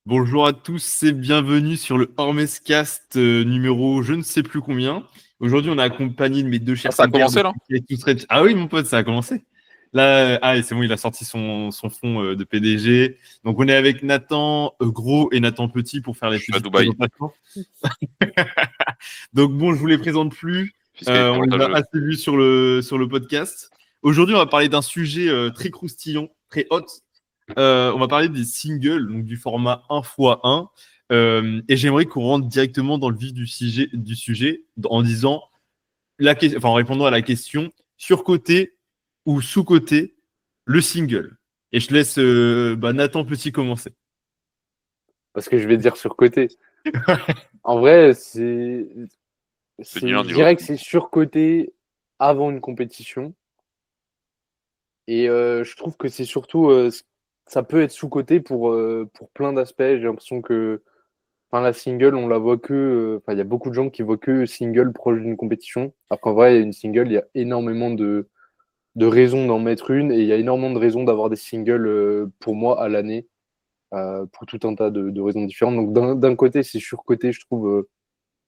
Bonjour à tous et bienvenue sur le Hormescast numéro je ne sais plus combien. Aujourd'hui, on est accompagné de mes deux Ah, chers ça a compères de commencé là? Podcast Stretch. Ah oui, mon pote, ça a commencé. Là, c'est bon, il a sorti son fond de PDG. Donc, on est avec Nathan Gros et Nathan Petit pour faire les Je suis à petites Dubaï. présentations. Donc, bon, je vous les présente plus. Fiscalité On les a avantageuse. assez vus sur le podcast. Aujourd'hui, on va parler d'un sujet très croustillant, très hot. On va parler des singles, donc du format 1x1. Et j'aimerais qu'on rentre directement dans le vif du sujet en disant, en répondant à la question surcoté ou sous-coté le single. Et je laisse Nathan Petit commencer. Parce que je vais dire surcoté. En vrai, C'est ni l'un je ni l'autre. dirais que c'est surcoté avant une compétition. Et je trouve que c'est surtout, ça peut être sous-coté pour plein d'aspects. J'ai l'impression que la single, on la voit que, il y a beaucoup de gens qui voient que single proche d'une compétition. Alors qu'en vrai, une single, il y a énormément de raisons d'en mettre une et il y a énormément de raisons d'avoir des singles pour moi à l'année. Pour tout un tas de raisons différentes. Donc d'un côté, c'est surcoté, je trouve,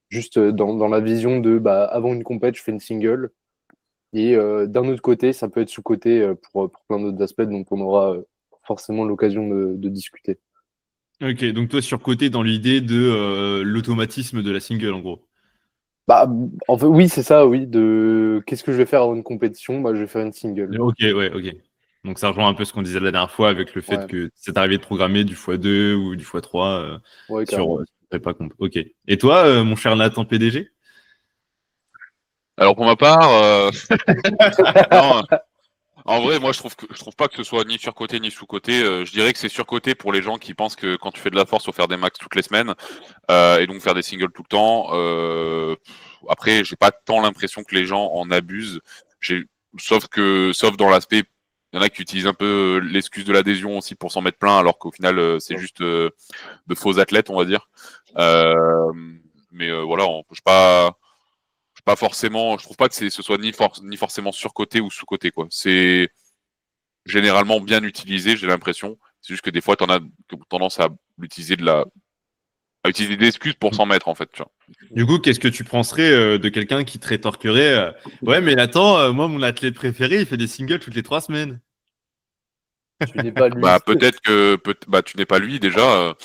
juste dans la vision de avant une compète, je fais une single. Et d'un autre côté, ça peut être sous-coté pour plein d'autres aspects dont on aura forcément l'occasion de discuter. Ok, donc toi surcoté dans l'idée de l'automatisme de la single en gros. Bah, en fait, oui, c'est ça, oui. De qu'est-ce que je vais faire avant une compétition? Je vais faire une single. Ok, ouais, ok. Donc ça rejoint un peu ce qu'on disait la dernière fois avec le fait Ouais, que c'est arrivé de programmer du x2 ou du x3 ouais, sur carrément. prépa comp. Ok. Et toi, mon cher Nathan PDG? Alors pour ma part, non, en vrai, moi je trouve pas que ce soit ni surcoté ni sous-coté. Je dirais que c'est surcoté pour les gens qui pensent que quand tu fais de la force, faut faire des max toutes les semaines et donc faire des singles tout le temps. Après, j'ai pas tant l'impression que les gens en abusent. J'ai, sauf dans l'aspect, il y en a qui utilisent un peu l'excuse de l'adhésion aussi pour s'en mettre plein, alors qu'au final c'est juste de faux athlètes, on va dire. Euh, mais voilà, pas forcément, je trouve pas que ce soit ni forcément surcoté ou sous-coté, quoi. C'est généralement bien utilisé, j'ai l'impression. C'est juste que des fois, t'en as tendance à l'utiliser à utiliser des excuses pour s'en mettre, en fait, tu vois. Du coup, qu'est-ce que tu penserais de quelqu'un qui te rétorquerait ouais, mais Nathan, moi, mon athlète préféré, il fait des singles toutes les 3 semaines. Tu n'es pas lui. Bah, peut-être que bah, tu n'es pas lui, déjà.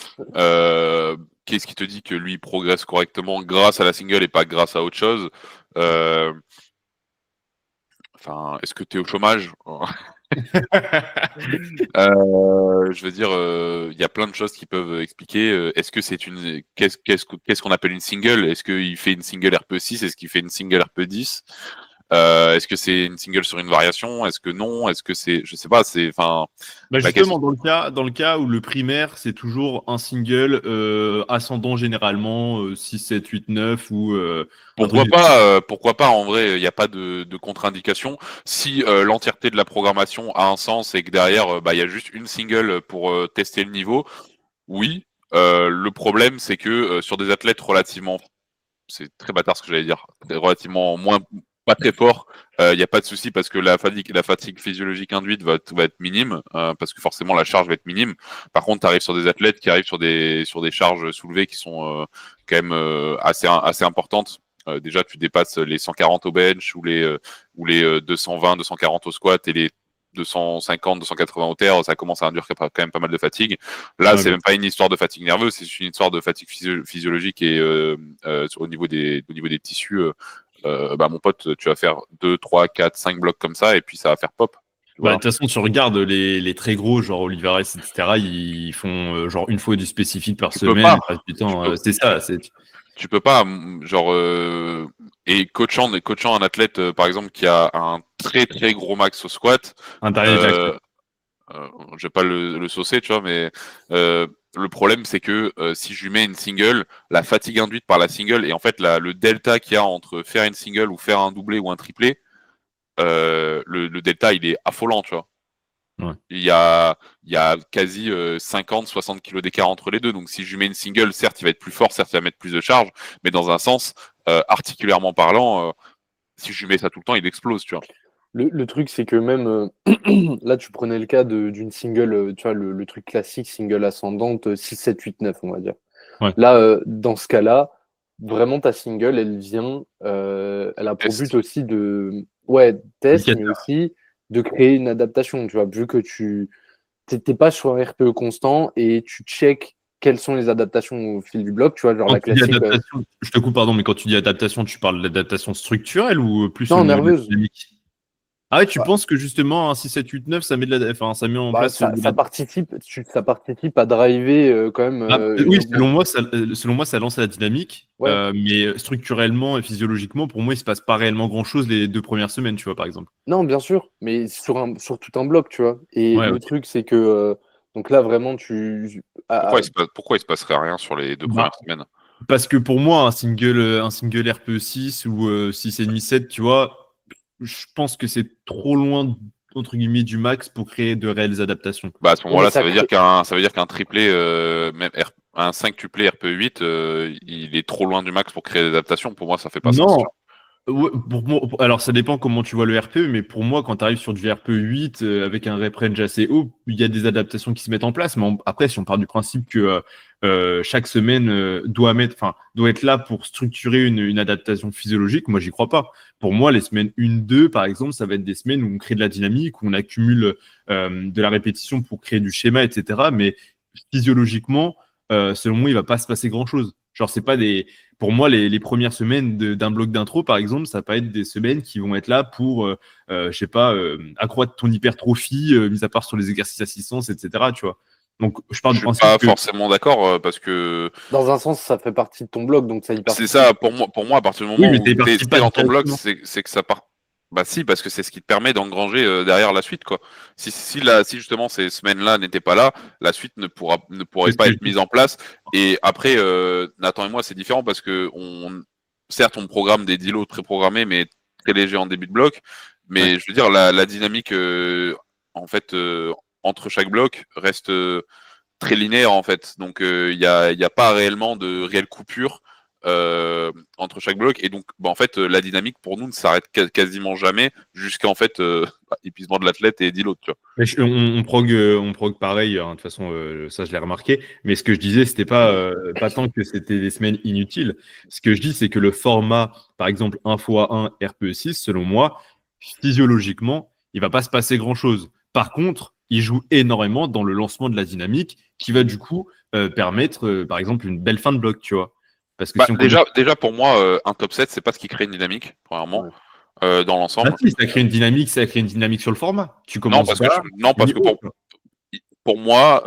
Qu'est-ce qui te dit que lui progresse correctement grâce à la single et pas grâce à autre chose? Euh, Enfin, est-ce que tu es au chômage? Je veux dire, il y a plein de choses qui peuvent expliquer. Est-ce que c'est une qu'est-ce qu'on appelle une single? Est-ce qu'il fait une single RPE6? Est-ce qu'il fait une single RPE10? Est-ce que c'est une single sur une variation? Est-ce que non? Est-ce que c'est, je sais pas, c'est, enfin, la question. Justement, dans le cas où le primaire, c'est toujours un single ascendant généralement 6, 7, 8, 9 ou un truc du... Pourquoi pas, en vrai, il n'y a pas de contre-indication. Si l'entièreté de la programmation a un sens et que derrière, il y a juste une single pour tester le niveau, oui. Le problème, c'est que sur des athlètes relativement, c'est très bâtard ce que j'allais dire, relativement moins, pas très fort, il n'y a pas de souci parce que la fatigue physiologique induite va être minime, parce que forcément la charge va être minime. Par contre, tu arrives sur des athlètes qui arrivent sur des charges soulevées qui sont quand même assez importantes. Déjà, tu dépasses les 140 au bench ou les 220, 240 au squat et les 250, 280 au terre, ça commence à induire quand même pas mal de fatigue. Là, Ouais, c'est bah, même pas une histoire de fatigue nerveuse, c'est une histoire de fatigue physiologique et au niveau des tissus. Mon pote, tu vas faire 2, 3, 4, 5 blocs comme ça et puis ça va faire pop. Tu de vois. toute façon, tu regardes les très gros, genre Olivares, etc., ils font genre une fois du spécifique par Tu peux semaine, pas. le reste du Tu temps, peux, c'est tu, ça. tu peux pas, genre, et coachant un athlète, par exemple, qui a un très très gros max au squat, Intérieur éjacté. euh, je vais pas le saucer, tu vois, mais le problème, c'est que si je lui mets une single, la fatigue induite par la single et en fait le delta qu'il y a entre faire une single ou faire un doublé ou un triplé, le delta, il est affolant, tu vois. Ouais. Il y a quasi 50-60 kilos d'écart entre les deux. Donc si je lui mets une single, certes, il va être plus fort, certes, il va mettre plus de charge, mais dans un sens, articulairement parlant, si je lui mets ça tout le temps, il explose, tu vois. Le truc, c'est que même là, tu prenais le cas d'une single, tu vois, le truc classique, single ascendante, 6, 7, 8, 9, on va dire. Ouais. Là, dans ce cas-là, vraiment, ta single, elle vient, elle a pour but Test. aussi de, ouais, test, mais Indicateur. aussi de créer une adaptation, tu vois, vu que tu t'es pas sur un RPE constant et tu check quelles sont les adaptations au fil du bloc, tu vois, genre Quand la tu dis classique, adaptation, je te coupe, pardon, mais quand tu dis adaptation, tu parles d'adaptation structurelle ou plus au non, niveau de la nerveuse. dynamique? Ah ouais, tu Bah, penses que justement un 6, 7, 8, 9, ça met enfin, ça met en bah, place ça participe, ça participe à driver quand même une Oui, augmentation. selon moi, ça lance la dynamique, Ouais. mais structurellement et physiologiquement, pour moi, il se passe pas réellement grand-chose les 2 premières semaines, tu vois, par exemple. Non, bien sûr, mais sur tout un bloc, tu vois. Et Ouais, le ok. truc, c'est que donc là, vraiment, Pourquoi il se passerait rien sur les 2 premières Bah, semaines? parce que pour moi, un single RPE 6 ou 6,5-7, tu vois, je pense que c'est trop loin, entre guillemets, du max pour créer de réelles adaptations. Bah à ce ouais, mais moment-là, ça crée. ça veut dire qu'un triplé, un 5 tuplé RPE 8, il est trop loin du max pour créer des adaptations. Pour moi, ça fait pas sens. Non, ouais, alors ça dépend comment tu vois le RPE, mais pour moi, quand tu arrives sur du RPE 8 avec un rep range assez haut, il y a des adaptations qui se mettent en place. Mais après, si on part du principe que chaque semaine doit être là pour structurer une adaptation physiologique, moi, j'y crois pas. Pour moi, les semaines 1-2, par exemple, ça va être des semaines où on crée de la dynamique, où on accumule de la répétition pour créer du schéma, etc. Mais physiologiquement, selon moi, il va pas se passer grand-chose. Genre, c'est pas des pour moi, les premières semaines d'un bloc d'intro, par exemple, ça va être des semaines qui vont être là pour, je sais pas, accroître ton hypertrophie, mis à part sur les exercices assistance, etc. Tu vois. Donc, je pars Je du suis principe pas que forcément d'accord parce que Dans un sens, ça fait partie de ton bloc, donc ça y c'est participe. ça pour moi à partir du oui, moment mais où t'es t'es parti es pas dans ton bloc, directement. c'est que ça part. Bah si, parce que c'est ce qui te permet d'engranger derrière la suite quoi. Si justement ces semaines-là n'étaient pas là, la suite ne C'est pourrait ce pas que je être dis. mise en place. Et après, Nathan et moi c'est différent parce que certes on programme des deloads préprogrammés mais très légers en début de bloc, Ouais. mais je veux dire la dynamique en fait entre chaque bloc reste très linéaire en fait. Donc il y a pas réellement de réelle coupure entre chaque bloc. Et donc en fait la dynamique pour nous ne s'arrête quasiment jamais jusqu'à en fait épuisement de l'athlète et d'îlot, tu vois. Mais on prog pareil, hein, de toute façon, ça je l'ai remarqué. Mais ce que je disais, c'était pas tant que c'était des semaines inutiles. Ce que je dis, c'est que le format, par exemple, 1x1 RPE 6, selon moi, physiologiquement, il va pas se passer grand-chose. Par contre, il joue énormément dans le lancement de la dynamique qui va du coup permettre, par exemple, une belle fin de bloc, tu vois. Parce que Bah, si on commence. déjà pour moi, un top 7, c'est pas ce qui crée une dynamique, premièrement, Ouais. dans Ah l'ensemble. si, ça crée une dynamique sur le format. Tu Non, commences parce que bas, non, tu parce finis que haut. pour moi,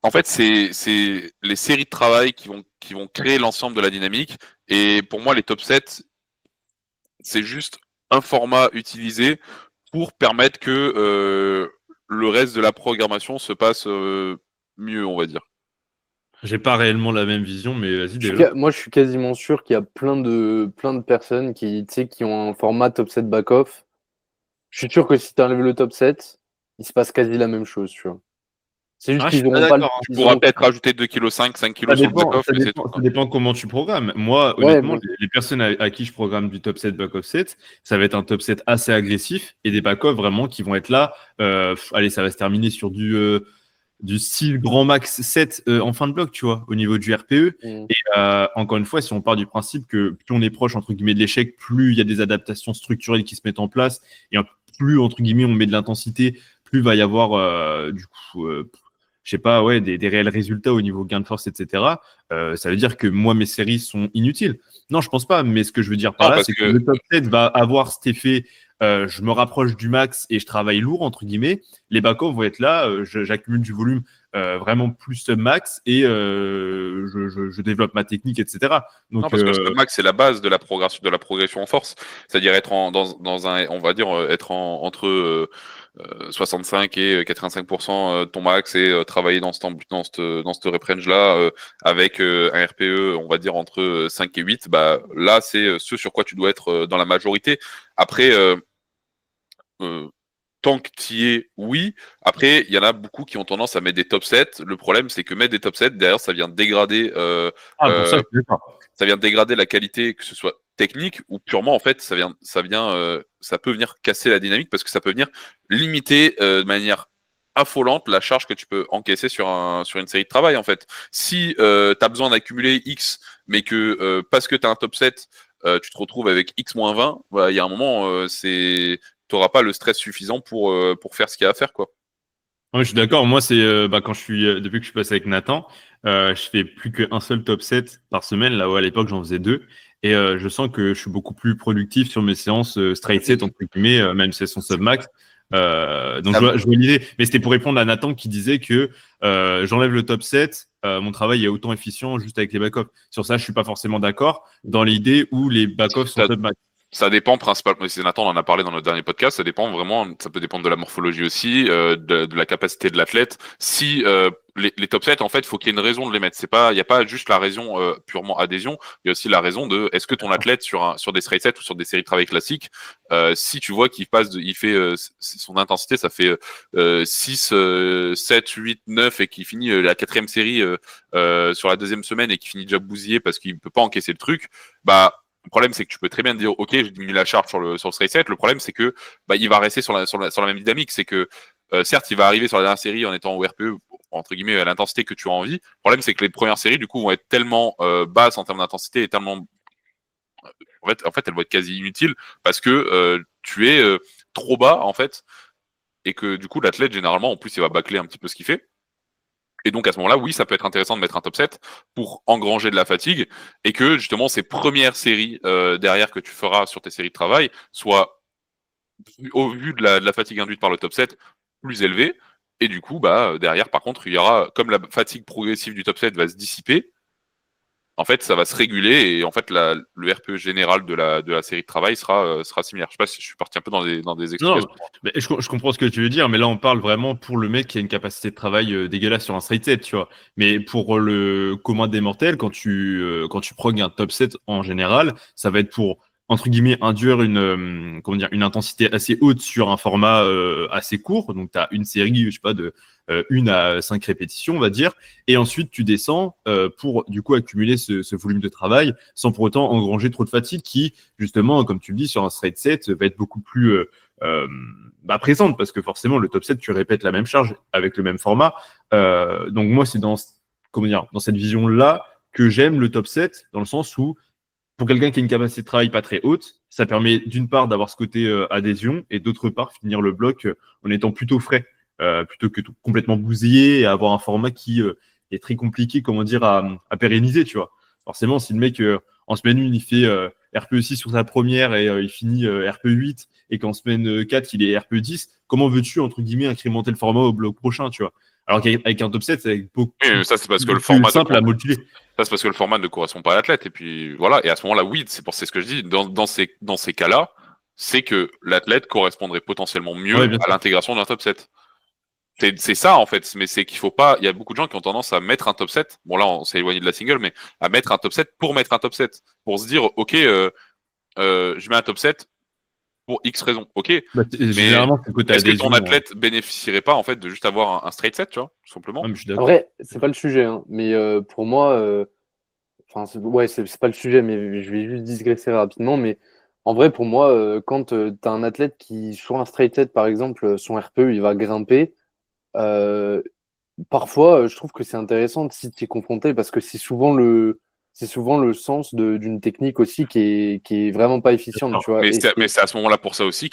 en fait, c'est les séries de travail qui vont créer l'ensemble de la dynamique. Et pour moi, les top 7, c'est juste un format utilisé pour permettre que le reste de la programmation se passe mieux, on va dire. J'ai pas réellement la même vision, mais vas-y, développe. Moi, je suis quasiment sûr qu'il y a plein de personnes qui, tu sais, qui ont un format top 7 back-off. Je suis sûr que si tu enlèves le top 7, il se passe quasi la même chose, tu vois. C'est juste Ah, je qu'ils suis pas auront pas d'accord, hein. Tu ils pourras auront. peut-être rajouter 2,5 kg, 5 Ça kg sur le dépend, back-off, ça mais c'est dépend, tout, ça quoi. dépend comment tu programmes. Moi, Ouais, honnêtement, bon. les personnes à qui je programme du top 7, back-off 7, ça va être un top 7 assez agressif et des back-off vraiment qui vont être là. Allez, ça va se terminer sur du 6 grand max 7 en fin de bloc, tu vois, au niveau du RPE. Mm. Et encore une fois, si on part du principe que plus on est proche, entre guillemets, de l'échec, plus il y a des adaptations structurelles qui se mettent en place et plus, entre guillemets, on met de l'intensité, plus va y avoir, du coup, je sais pas, ouais, des réels résultats au niveau gain de force, etc. Ça veut dire que moi, mes séries sont inutiles. Non, je pense pas. Mais ce que je veux dire par Non, là, parce c'est que que le top 7 va avoir cet effet. Je me rapproche du max et je travaille lourd, entre guillemets. Les back-off vont être là, j'accumule du volume vraiment plus max et je développe ma technique, etc. non, Donc, parce que le max, c'est la base de la progression en force. C'est-à-dire être dans un, on va dire, être entre 65 et 85% de ton max et travailler dans cette rep range-là avec un RPE, on va dire, entre 5 et 8. Bah, là, c'est ce sur quoi tu dois être dans la majorité. Après, euh, tant que tu y es, oui. Après, il y en a beaucoup qui ont tendance à mettre des top 7. Le problème, c'est que mettre des top 7, derrière, pour ça, euh, je suis d'accord. ça vient dégrader la qualité, que ce soit technique ou purement en fait ça peut venir casser la dynamique parce que ça peut venir limiter de manière affolante la charge que tu peux encaisser sur une série de travail en fait. Si tu as besoin d'accumuler X mais que parce que tu as un top 7 tu te retrouves avec X-20, il y a un moment tu n'auras pas le stress suffisant pour faire ce qu'il y a à faire quoi. Ouais, je suis d'accord. Moi, c'est quand depuis que je suis passé avec Nathan, je fais plus qu'un seul top 7 par semaine. Là où à l'époque, j'en faisais deux. Et je sens que je suis beaucoup plus productif sur mes séances straight set, entre guillemets, même si elles sont sub-max. Donc, je vois l'idée. Mais c'était pour répondre à Nathan qui disait que j'enlève le top 7, mon travail est autant efficient juste avec les back-off. Sur ça, je suis pas forcément d'accord. Dans l'idée où les back-off sont sub-max. Ça dépend principalement, c'est Nathan, on en a parlé dans notre dernier podcast, ça dépend vraiment, ça peut dépendre de la morphologie aussi, de la capacité de l'athlète. Si les top 7, en fait, il faut qu'il y ait une raison de les mettre. Il n'y a pas juste la raison purement adhésion, il y a aussi la raison de est-ce que ton athlète sur des straight sets ou sur des séries de travail classiques, si tu vois qu'il il fait son intensité, ça fait 6, 7, 8, 9 et qu'il finit la 4e série sur la 2e semaine et qu'il finit déjà bousillé parce qu'il peut pas encaisser le truc, bah le problème, c'est que tu peux très bien te dire, OK, j'ai diminué la charge sur le straight set. Le problème, c'est que il va rester sur la même dynamique. C'est que, certes, il va arriver sur la dernière série en étant au RPE, entre guillemets, à l'intensité que tu as envie. Le problème, c'est que les premières séries, du coup, vont être tellement basses en termes d'intensité et tellement. En fait, elles vont être quasi inutiles parce que tu es trop bas, en fait, et que, du coup, l'athlète, généralement, en plus, il va bâcler un petit peu ce qu'il fait. Et donc à ce moment-là, oui, ça peut être intéressant de mettre un top 7 pour engranger de la fatigue et que justement ces premières séries derrière que tu feras sur tes séries de travail soient, au vu de la fatigue induite par le top 7, plus élevées. Et du coup, derrière, par contre, il y aura, comme la fatigue progressive du top 7 va se dissiper, en fait, ça va se réguler et en fait, le RPE général de la série de travail sera similaire. Je sais pas si je suis parti un peu dans des explications. Non, mais je comprends ce que tu veux dire, mais là on parle vraiment pour le mec qui a une capacité de travail dégueulasse sur un straight set, tu vois. Mais pour le commun des mortels, quand tu prognes un top set en général, ça va être pour entre guillemets induire une intensité assez haute sur un format assez court. Donc tu as une série, je sais pas, de 1 à 5 répétitions, on va dire, et ensuite tu descends pour du coup accumuler ce volume de travail sans pour autant engranger trop de fatigue qui, justement, comme tu le dis, sur un straight set, va être beaucoup plus présente parce que forcément, le top 7, tu répètes la même charge avec le même format. Donc moi, c'est dans cette vision-là que j'aime le top 7, dans le sens où pour quelqu'un qui a une capacité de travail pas très haute, ça permet d'une part d'avoir ce côté adhésion et d'autre part finir le bloc en étant plutôt frais, plutôt que complètement bousillé et avoir un format qui est très compliqué, à pérenniser, tu vois. Forcément, si le mec en semaine 1, il fait RPE6 sur sa première et il finit RPE8 et qu'en semaine 4, il est RPE10, comment veux-tu, entre guillemets, incrémenter le format au bloc prochain, tu vois? Alors qu'avec un top 7, c'est beaucoup Oui, ça, c'est parce que le plus format simple à moduler. Ça, c'est parce que le format ne correspond pas à l'athlète. Et puis voilà. Et à ce moment-là, oui, c'est ce que je dis. Dans ces cas-là, c'est que l'athlète correspondrait potentiellement mieux Ouais, bien à sûr. l'intégration d'un top 7. C'est ça, en fait. Mais c'est qu'il faut pas. Il y a beaucoup de gens qui ont tendance à mettre un top 7. Bon, là, on s'est éloigné de la single, mais à mettre un top 7 pour mettre un top 7. Pour se dire, OK, je mets un top 7 pour X raisons. OK. Mais Généralement, c'est le côté est-ce que adhésion. ton athlète bénéficierait pas, en fait, de juste avoir un straight set, tu vois, tout simplement? Ouais, mais je suis d'accord. Après, c'est pas le sujet, hein, mais pour moi, enfin, c'est pas le sujet, mais je vais juste digresser rapidement. Mais en vrai, pour moi, quand tu as un athlète qui, sur un straight set, par exemple, son RPE, il va grimper, euh, parfois, je trouve que c'est intéressant si tu es confronté parce que c'est souvent le sens d'une technique aussi qui est vraiment pas efficiente, tu vois. Mais c'est à ce moment-là pour ça aussi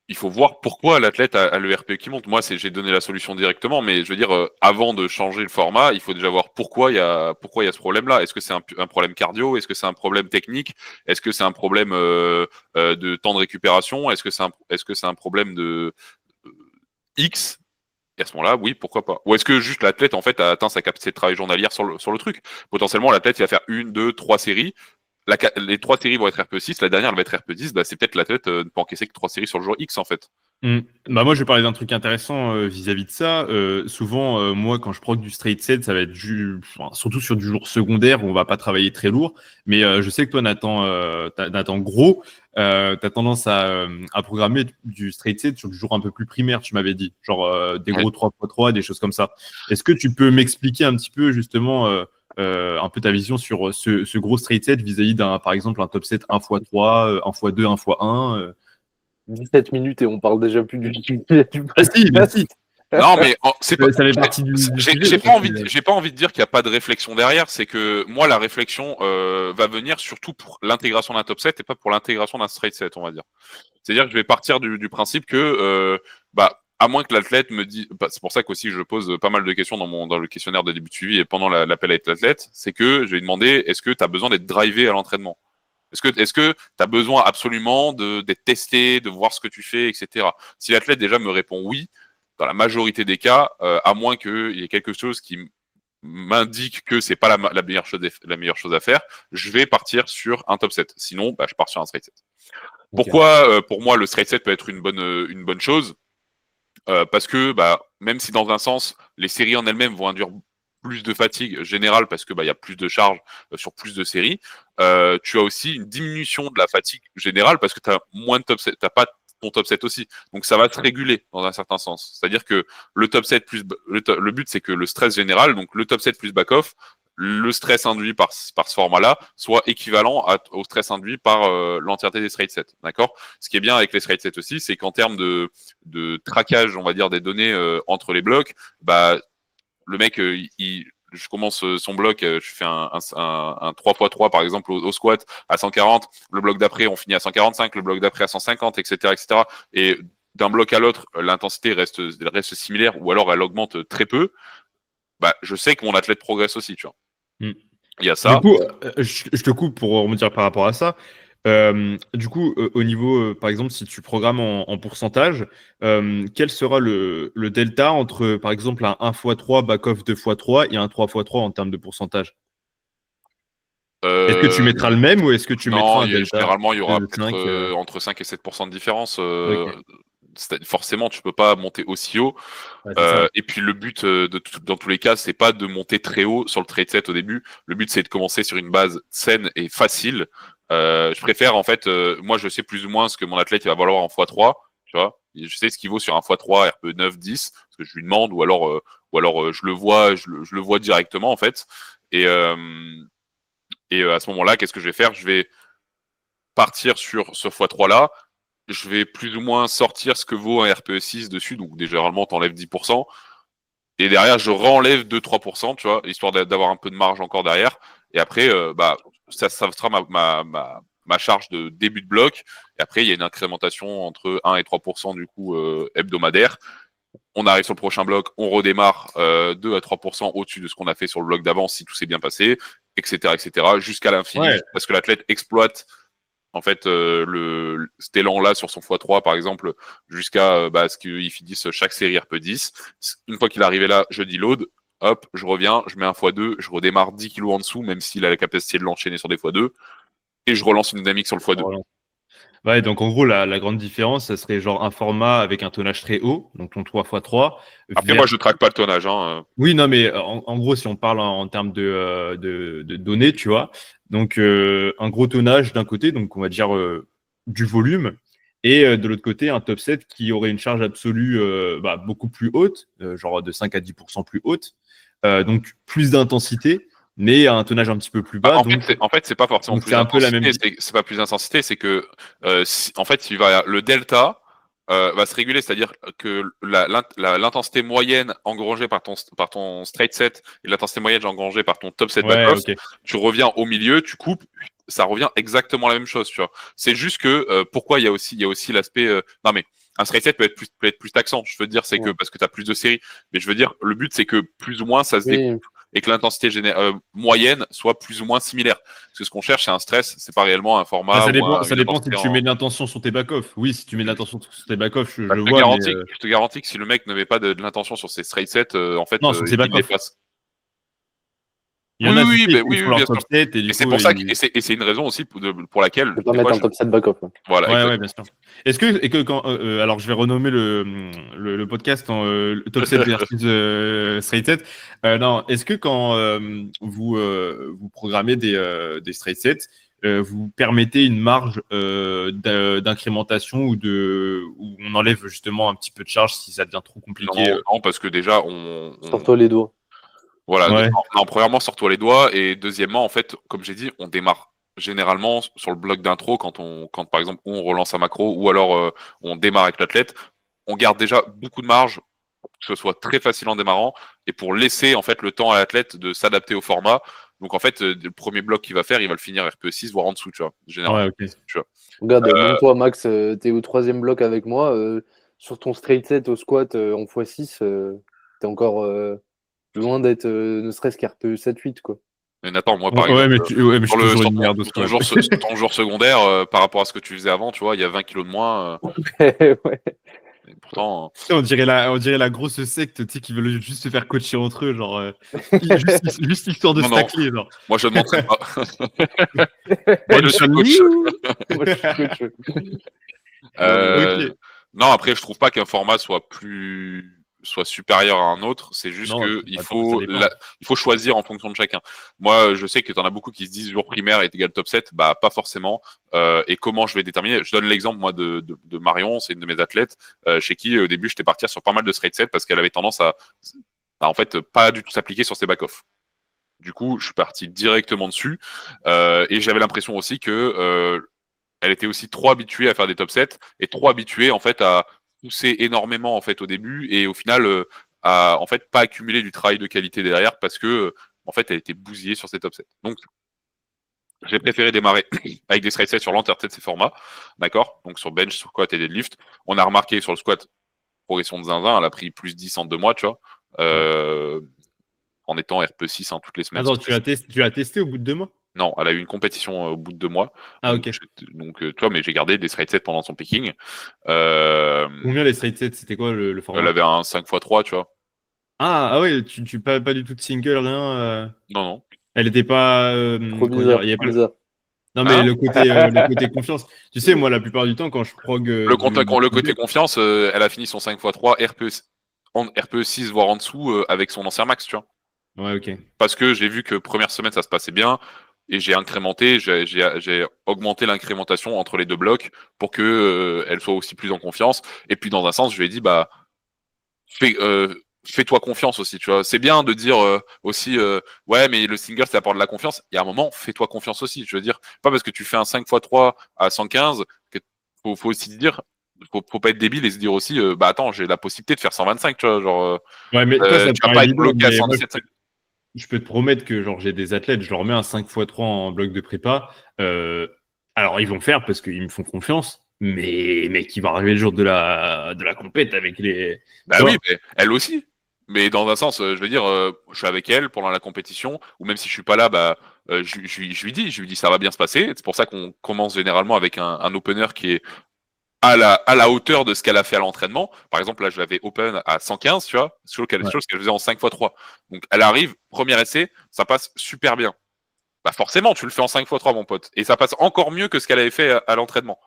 il faut voir pourquoi l'athlète a le RPE qui monte. Moi, j'ai donné la solution directement, mais je veux dire, avant de changer le format, il faut déjà voir pourquoi il y a ce problème-là. Est-ce que c'est un problème cardio? Est-ce que c'est un problème technique? Est-ce que c'est un problème de temps de récupération? Est-ce que c'est un problème de X? Et à ce moment-là, oui, pourquoi pas. Ou est-ce que juste l'athlète, en fait, a atteint sa capacité de travail journalière sur le truc? Potentiellement, l'athlète, il va faire 1, 2, 3 séries. Les 3 séries vont être RPE6, la dernière elle va être RPE10, c'est peut-être l'athlète ne peut encaisser que 3 séries sur le jour X en fait. Moi, je vais parler d'un truc intéressant vis-à-vis de ça. Souvent, moi, quand je prends du straight set, ça va être surtout sur du jour secondaire où on va pas travailler très lourd. Mais je sais que toi, Nathan Gros, tu as tendance à programmer du straight set sur du jour un peu plus primaire, tu m'avais dit. Genre des gros 3x3, des choses comme ça. Est-ce que tu peux m'expliquer un petit peu justement un peu ta vision sur ce gros straight set vis-à-vis d'un, par exemple, un top set 1x3, 1x2, 1x1. 17 minutes et on parle déjà plus du Ah si, mais si. Non, mais c'est pas. Ça fait partie du sujet. J'ai pas envie de dire qu'il n'y a pas de réflexion derrière. C'est que moi, la réflexion va venir surtout pour l'intégration d'un top set et pas pour l'intégration d'un straight set, on va dire. C'est-à-dire que je vais partir du principe que, à moins que l'athlète me dise, c'est pour ça qu'aussi je pose pas mal de questions dans le questionnaire de début de suivi et pendant l'appel avec l'athlète, c'est que je vais lui demander est-ce que tu as besoin d'être drivé à l'entraînement? Est-ce que tu as besoin absolument d'être testé, de voir ce que tu fais, etc. Si l'athlète déjà me répond oui, dans la majorité des cas, à moins qu'il y ait quelque chose qui m'indique que c'est pas la meilleure chose à faire, je vais partir sur un top set. Sinon, je pars sur un straight set. Pourquoi, pour moi, le straight set peut être une bonne chose? Parce que même si dans un sens, les séries en elles-mêmes vont induire plus de fatigue générale parce que il y a plus de charges sur plus de séries, tu as aussi une diminution de la fatigue générale parce que tu as moins de top set, t'as pas ton top set aussi. Donc ça va se réguler dans un certain sens. C'est-à-dire que le top set plus le but c'est que le stress général, donc le top set plus back-off, le stress induit par ce format-là soit équivalent au stress induit par l'entièreté des straight sets. D'accord? Ce qui est bien avec les straight sets aussi, c'est qu'en termes de traquage, on va dire, des données entre les blocs, le mec, je commence son bloc, je fais un 3x3 par exemple au squat à 140, le bloc d'après on finit à 145, le bloc d'après à 150, etc. etc. Et d'un bloc à l'autre, l'intensité reste similaire ou alors elle augmente très peu, je sais que mon athlète progresse aussi, tu vois. Il y a ça. Du coup, je te coupe pour remonter par rapport à ça. Du coup, au niveau, par exemple, si tu programmes en pourcentage, quel sera le delta entre, par exemple, un 1x3 back-off 2x3 et un 3x3 en termes de pourcentage? Est-ce que tu mettras le même ou est-ce que tu mettras un delta? Généralement, il y aura de peut-être 5, entre 5 et 7% de différence. Ok. Forcément, tu peux pas monter aussi haut. Ouais, c'est ça. Et puis le but, dans tous les cas, c'est pas de monter très haut sur le trade set au début. Le but, c'est de commencer sur une base saine et facile. Je préfère, en fait, moi, je sais plus ou moins ce que mon athlète il va valoir en x3, tu vois. Je sais ce qu'il vaut sur un x3 RPE 9, 10, parce que je lui demande, ou alors je le vois directement, en fait. Et à ce moment-là, qu'est-ce que je vais faire? Je vais partir sur ce x3 là. Je vais plus ou moins sortir ce que vaut un RPE 6 dessus. Donc, généralement, t'enlèves 10%. Et derrière, je renlève 2-3%, tu vois, histoire d'avoir un peu de marge encore derrière. Et après, ça sera ma charge de début de bloc. Et après, il y a une incrémentation entre 1 et 3% du coup hebdomadaire. On arrive sur le prochain bloc, on redémarre 2 à 3% au-dessus de ce qu'on a fait sur le bloc d'avant si tout s'est bien passé, etc., jusqu'à l'infini, Ouais. parce que l'athlète exploite en fait cet élan-là sur son x3 par exemple, jusqu'à ce qu'il finisse chaque série RPE 10. Une fois qu'il est arrivé là, je deload, hop, je reviens, je mets un x2, je redémarre 10 kg en dessous, même s'il a la capacité de l'enchaîner sur des x2, et je relance une dynamique sur le x2. Ouais, donc en gros, la grande différence, ça serait genre un format avec un tonnage très haut, donc ton 3x3. Après, moi, je ne traque pas le tonnage. Hein. Oui, non, mais en gros, si on parle en termes de données, tu vois, donc un gros tonnage d'un côté, donc on va dire du volume, et de l'autre côté, un top set qui aurait une charge absolue beaucoup plus haute, genre de 5 à 10% plus haute, donc plus d'intensité, mais un tonnage un petit peu plus bas. En fait, c'est pas forcément plus d'intensité. C'est pas plus d'intensité, c'est que en fait, le delta va se réguler, c'est-à-dire que l'intensité moyenne engrangée par ton straight set et l'intensité moyenne engrangée par ton top set back-off, tu reviens au milieu, tu coupes, ça revient exactement la même chose, tu vois. C'est juste que pourquoi il y a aussi l'aspect non mais un straight set peut être plus taxant. Je veux dire, c'est que parce que tu as plus de séries, mais je veux dire, le but c'est que plus ou moins ça se découpe et que l'intensité moyenne soit plus ou moins similaire. Parce que ce qu'on cherche, c'est un stress, c'est pas réellement un format. Ça dépend si tu mets de l'intention sur tes back-off. Oui, si tu mets de l'intention sur tes back-off, je te garantis que si le mec ne met pas de l'intention sur ses straight sets, en fait, non, sur ses il dépasse. Il y en a oui, leur top set et c'est pour ça et c'est une raison aussi pour laquelle. Tu peux pas mettre un top set back-off. Voilà. Ouais, bien sûr. Est-ce que quand alors je vais renommer le podcast en top set versus straight set. Non, est-ce que quand vous programmez des straight sets, vous permettez une marge d'incrémentation où on enlève justement un petit peu de charge si ça devient trop compliqué? Non, parce que déjà Sors-toi les doigts. Voilà. Ouais. Non, premièrement, sors-toi les doigts. Et deuxièmement, en fait, comme j'ai dit, on démarre généralement sur le bloc d'intro quand par exemple, on relance un macro ou alors on démarre avec l'athlète. On garde déjà beaucoup de marge pour que ce soit très facile en démarrant et pour laisser en fait le temps à l'athlète de s'adapter au format. Donc en fait, le premier bloc qu'il va faire, il va le finir RPE6 voire en dessous, tu vois, généralement. Ouais, ok. Tu vois. Regarde, même toi, Max, t'es au 3e bloc avec moi. Sur ton straight set au squat en x6, t'es encore loin d'être ne serait-ce qu'RPE 7-8, quoi. Mais Nathan, moi par Ouais, exemple, mais je suis toujours une merde au sur ton squat. ton jour secondaire, par rapport à ce que tu faisais avant, tu vois, il y a 20 kilos de moins. Ouais. Et pourtant, On dirait la grosse secte, tu sais, qui veulent juste se faire coacher entre eux, genre, juste histoire de non, se tacler, genre. moi je ne m'entraîne pas. Moi je Ben, suis coach. Moi, je suis coach. Euh, Ok. Non, après, je trouve pas qu'un format soit supérieur à un autre. C'est juste Non, que attends, ça dépend. il faut choisir en fonction de chacun. Moi, je sais que tu en as beaucoup qui se disent jour primaire est égal top 7. Bah, pas forcément. Et comment je vais déterminer? Je donne l'exemple, moi, de Marion. C'est une de mes athlètes, chez qui, au début, j'étais parti sur pas mal de straight set parce qu'elle avait tendance à, en fait, pas du tout s'appliquer sur ses back-off. Du coup, je suis parti directement dessus. Et j'avais l'impression aussi que, elle était aussi trop habituée à faire des top 7 et trop habituée en fait à pousser énormément en fait au début et au final à en fait pas accumuler du travail de qualité derrière parce que en fait elle était bousillée sur ses top 7. Donc j'ai préféré démarrer avec des straight sets sur l'entièreté de ces formats, d'accord? Donc sur bench, sur squat et deadlift. On a remarqué sur le squat progression de zinzin, elle a pris plus 10 en 2 mois, tu vois. En étant RPE6 toutes les semaines. Attends, tu l'as testé au bout de 2 mois? Non, elle a eu une compétition au bout de 2 mois. Ah, Donc, ok. tu vois, mais j'ai gardé des straight sets pendant son picking. Combien les straight sets? C'était quoi le Elle format? avait un 5x3, tu vois. Ah ouais, pas du tout de single, rien. Non, non. Elle était pas. Trop Comment dire? bizarre, Il y avait trop pas bizarre. Non, mais Hein le côté confiance. Tu sais, moi, la plupart du temps, quand je prog le côté single, confiance, elle a fini son 5x3 RPE6, voire en dessous, avec son ancien max, tu vois. ouais, ok. Parce que j'ai vu que première semaine, ça se passait bien. Et j'ai incrémenté, j'ai augmenté l'incrémentation entre les deux blocs pour que elle soit aussi plus en confiance. Et puis dans un sens, je lui ai dit, bah, fais-toi confiance aussi, tu vois. C'est bien de dire aussi, ouais, mais le single, ça apporte de la confiance. Il y a un moment, fais-toi confiance aussi. Je veux dire, pas parce que tu fais un 5x3 à 115 que faut aussi dire, faut pas être débile et se dire aussi, bah attends, j'ai la possibilité de faire 125, tu vois. Genre, Ouais, mais toi, ça te tu vas paraît pas être évident, bloqué à mais moi, 117,5. je peux te promettre que genre j'ai des athlètes, je leur mets un 5x3 en bloc de prépa. Alors ils vont faire parce qu'ils me font confiance, mais qui va arriver le jour de la compète avec les. Bah Tu oui, vois. mais elle aussi. Mais dans un sens, je veux dire, je suis avec elle pendant la compétition, ou même si je suis pas là, bah, je lui dis, ça va bien se passer. C'est pour ça qu'on commence généralement avec un opener qui est à la hauteur de ce qu'elle a fait à l'entraînement. Par exemple, là, je l'avais open à 115, tu vois, chose Ouais. qu'elle faisait en 5x3. Donc, elle arrive, premier essai, ça passe super bien. Bah, forcément, tu le fais en 5x3, mon pote. Et ça passe encore mieux que ce qu'elle avait fait à l'entraînement.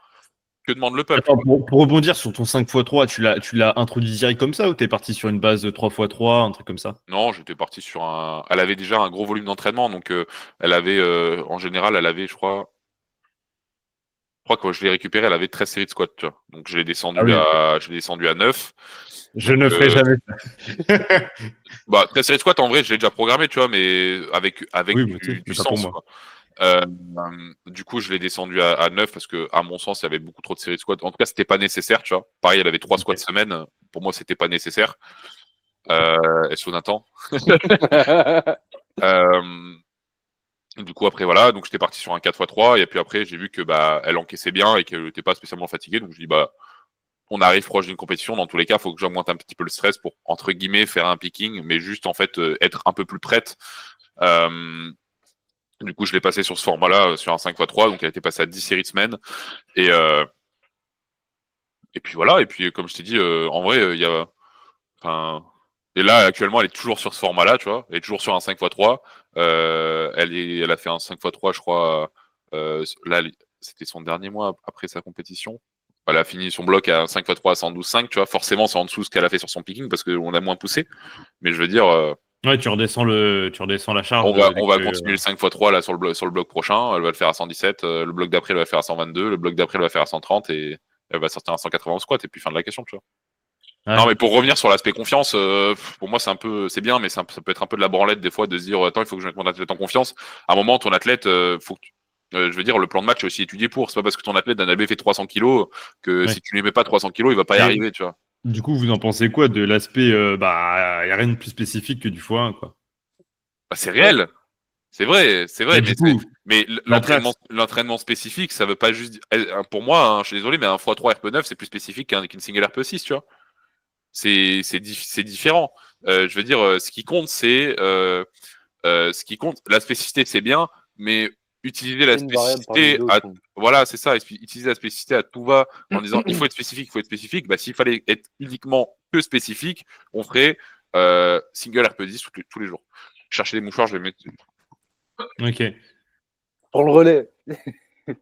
Que demande le peuple? Attends, pour rebondir sur ton 5x3, tu l'as introduit direct comme ça ou t'es parti sur une base de 3x3, un truc comme ça? Non, j'étais parti sur un. Elle avait déjà un gros volume d'entraînement, donc elle avait, en général, elle avait, je crois que quand je l'ai récupérée, elle avait 13 séries de squats, tu vois. Donc Ah oui, ok. je l'ai descendu à 9. Je Donc, ne ferai jamais ça. bah, 13 séries de squats, en vrai, je l'ai déjà programmé, tu vois, mais avec Oui, mais tu sais, du c'est pas pour sens, moi. quoi. Du coup, je l'ai descendu à 9 parce que, à mon sens, il y avait beaucoup trop de séries de squats. En tout cas, c'était pas nécessaire, tu vois. Pareil, elle avait 3 squats Ok. semaine. Pour moi, c'était pas nécessaire. SO Nathan. Euh, Du coup, après, voilà, donc j'étais parti sur un 4x3, et puis après, j'ai vu que bah elle encaissait bien et qu'elle n'était pas spécialement fatiguée, donc je dis bah on arrive proche d'une compétition, dans tous les cas, il faut que j'augmente un petit peu le stress pour entre guillemets faire un picking, mais juste en fait être un peu plus prête. Euh, du coup, je l'ai passé sur ce format-là, sur un 5x3, donc elle était passée à 10 séries de semaine, et euh, et puis voilà, et puis comme je t'ai dit, en vrai, il y a, enfin, et là actuellement, elle est toujours sur ce format-là, tu vois, elle est toujours sur un 5x3. Elle a fait un 5x3, je crois. Là, c'était son dernier mois après sa compétition. Elle a fini son bloc à 5x3 à 112,5, tu vois. Forcément, c'est en dessous de ce qu'elle a fait sur son picking parce qu'on a moins poussé. Mais je veux dire, Ouais, tu redescends la charge on dès va que. continuer le 5x3 là sur le bloc prochain. Elle va le faire à 117. Le bloc d'après, elle va faire à 122. Le bloc d'après, elle va faire à 130 et elle va sortir à 180 au squat. Et puis fin de la question, tu vois. Ouais. Non, mais pour revenir sur l'aspect confiance, pour moi, c'est bien, mais ça peut être un peu de la branlette des fois de se dire, attends, il faut que je mette mon athlète en confiance. À un moment, ton athlète, faut que je veux dire, le plan de match est aussi étudié pour. C'est pas parce que ton athlète d'un AB fait 300 kilos que Ouais. si tu lui mets pas 300 kilos, il va pas y Et arriver, tu vois. du coup, vous en pensez quoi de l'aspect, bah, y a rien de plus spécifique que du x1, quoi. Bah, c'est Ouais. réel. C'est vrai, Mais du coup, mais l'athlète, l'entraînement spécifique, ça veut pas juste. Pour moi, hein, je suis désolé, mais un x3 RP9, c'est plus spécifique qu'une single RP6, tu vois. C'est différent. Je veux dire, ce qui compte, la spécificité, c'est bien, mais utiliser la Une variable parmi spécificité d'autres. voilà, c'est ça, utiliser la spécificité à tout va en disant il faut être spécifique, il faut être spécifique. Bah, s'il fallait être uniquement que spécifique, on ferait single RP10 tous les jours. Chercher des mouchoirs, je vais mettre. ok. Pour le relais.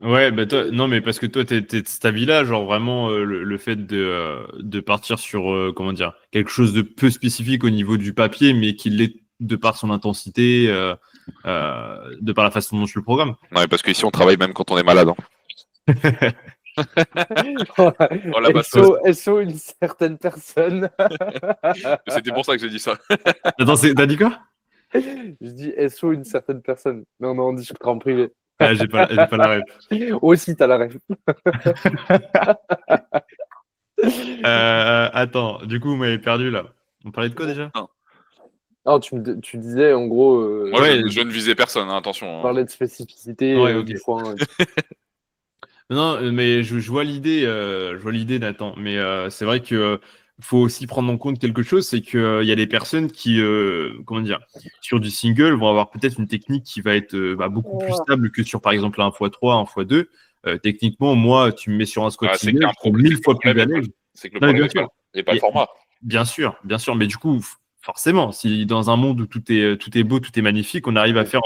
Ouais, bah toi, non, mais parce que toi, t'es de cet avis-là, genre vraiment le fait de partir sur, comment dire, quelque chose de peu spécifique au niveau du papier, mais qui l'est de par son intensité, de par la façon dont je le programme. Ouais, parce qu'ici, on travaille même quand on est malade. Hein. On l'a pas SO une certaine personne. C'était pour ça que j'ai dit ça. Attends, t'as dit quoi? Je dis SO une certaine personne. Mais on en discutera en privé. Ah, j'ai pas la ref. Aussi, t'as la ref. Attends, du coup, vous m'avez perdu là. On parlait de quoi déjà? Non, tu disais en gros, Moi, Ouais, je ne visais personne, hein, attention. parler de spécificité ouais, ok. du foin. Non, mais je vois l'idée, Nathan. Mais c'est vrai que faut aussi prendre en compte quelque chose, c'est que il y a des personnes qui, comment dire, sur du single vont avoir peut-être une technique qui va être bah, beaucoup plus stable que sur par exemple un x3, un x2. Techniquement, moi, tu me mets sur un squat C'est single, je suis 1000 fois plus à l'aise. c'est que le Non, mais problème bien sûr. n'est pas le format. Bien sûr, mais du coup, forcément, si dans un monde où tout est beau, tout est magnifique, on arrive à faire,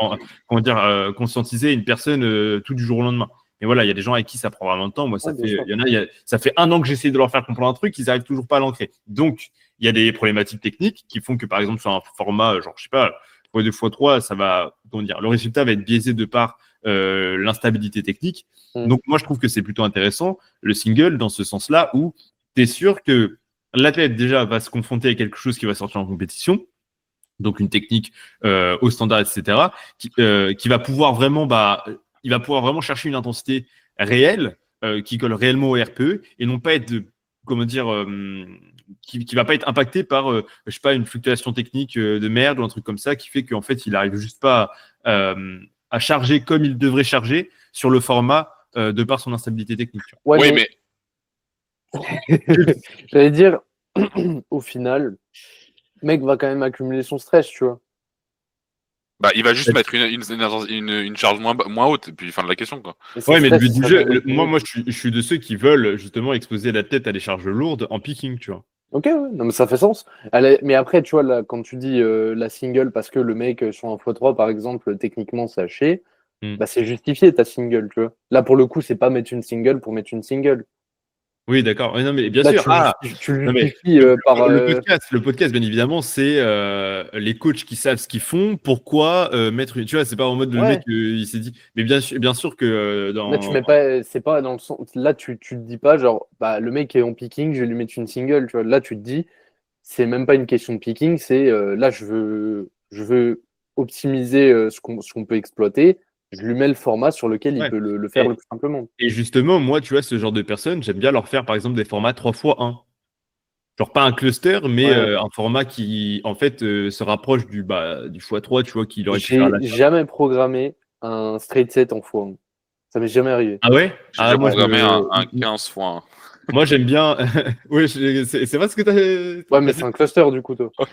comment dire, conscientiser une personne tout du jour au lendemain. Mais voilà, il y a des gens avec qui ça prend vraiment de temps. Moi, Ouais, bien sûr. ça fait 1 an que j'essaie de leur faire comprendre un truc, ils n'arrivent toujours pas à l'ancrer. Donc, il y a des problématiques techniques qui font que, par exemple, sur un format, genre, je sais pas, x2, x3, ça va, comment dire, le résultat va être biaisé de par l'instabilité technique. Donc, moi, je trouve que c'est plutôt intéressant, le single, dans ce sens-là, où tu es sûr que l'athlète déjà va se confronter à quelque chose qui va sortir en compétition, donc une technique au standard, etc., qui va pouvoir vraiment, bah, il va pouvoir vraiment chercher une intensité réelle qui colle réellement au RPE et non pas être, comment dire, qui va pas être impacté par, je sais pas, une fluctuation technique de merde ou un truc comme ça qui fait qu'en fait il arrive juste pas à charger comme il devrait charger sur le format de par son instabilité technique. Ouais, Oui, mais j'allais dire, au final, le mec va quand même accumuler son stress, tu vois. bah, il va juste mettre une charge moins haute, et puis fin de la question, quoi. Et son Ouais, mais le stress, but il du sera jeu, quand même accumulé. moi je suis de ceux qui veulent justement exposer la tête à des charges lourdes en picking, tu vois. Ok, ouais, non, mais ça fait sens. Mais après, tu vois, là, quand tu dis la single, parce que le mec sur un x3, par exemple, techniquement, c'est haché, Mm. bah, c'est justifié ta single, tu vois. Là, pour le coup, c'est pas mettre une single pour mettre une single. Oui, d'accord. Oui, non, mais bien Là, sûr. tu le Non, mais justifies par. le podcast, bien évidemment, c'est les coachs qui savent ce qu'ils font. Pourquoi mettre, tu vois, c'est pas en mode le mec, Ouais. il s'est dit. Mais bien sûr que Là, tu dans. mets pas. C'est pas dans le sens. Là, tu te dis pas, genre, bah, le mec est en picking, je vais lui mettre une single, tu vois. Là, tu te dis, c'est même pas une question de picking, c'est là, je veux optimiser ce qu'on peut exploiter. Je lui mets le format sur lequel il Ouais. peut le faire Et, le plus simplement. et justement, moi, tu vois, ce genre de personnes, j'aime bien leur faire, par exemple, des formats 3x1. Genre pas un cluster, mais Ouais. un format qui, en fait, se rapproche du x3, tu vois, qu'il aurait pu faire à J'ai la fin. jamais programmé un straight set en x1. Ça m'est jamais arrivé. Ah ouais? J'ai Ah, déjà programmé un 15 fois. moi, j'aime bien. Oui, c'est pas ce que Ouais, mais t'as c'est dit? un cluster du coup, toi. Ouais,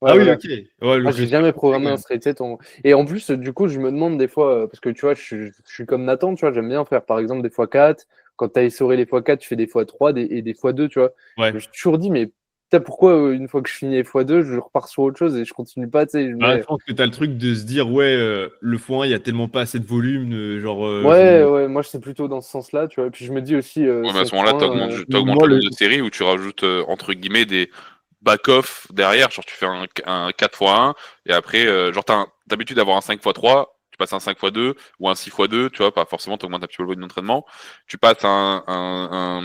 Ah oui, voilà. ok. Ouais, le Moi, j'ai cluster, jamais c'est programmé un ouais. straight set Et en plus, du coup, je me demande des fois, parce que tu vois, je suis comme Nathan, tu vois, j'aime bien faire par exemple des fois 4. Quand tu as essoré les fois 4, tu fais des fois 3 et des fois 2, tu vois. Je Ouais. me suis toujours dit, mais putain, pourquoi une fois que je finis les fois 2, je repars sur autre chose et je continue pas, tu sais. Bah, je pense que t'as le truc de se dire, ouais, le x1, il y a tellement pas assez de volume, genre, Ouais, ouais, moi, c'est plutôt dans ce sens-là, tu vois. Et puis je me dis aussi, Ouais, mais à son ce moment-là, point, t'augmentes moi, le nombre de séries où tu rajoutes, entre guillemets, des back-off derrière. Genre, tu fais un 4x1, et après, genre, t'as l'habitude d'avoir un 5x3, tu passes à un 5x2 ou un 6x2, tu vois, pas forcément, t'augmentes un petit peu le volume d'entraînement. Tu passes à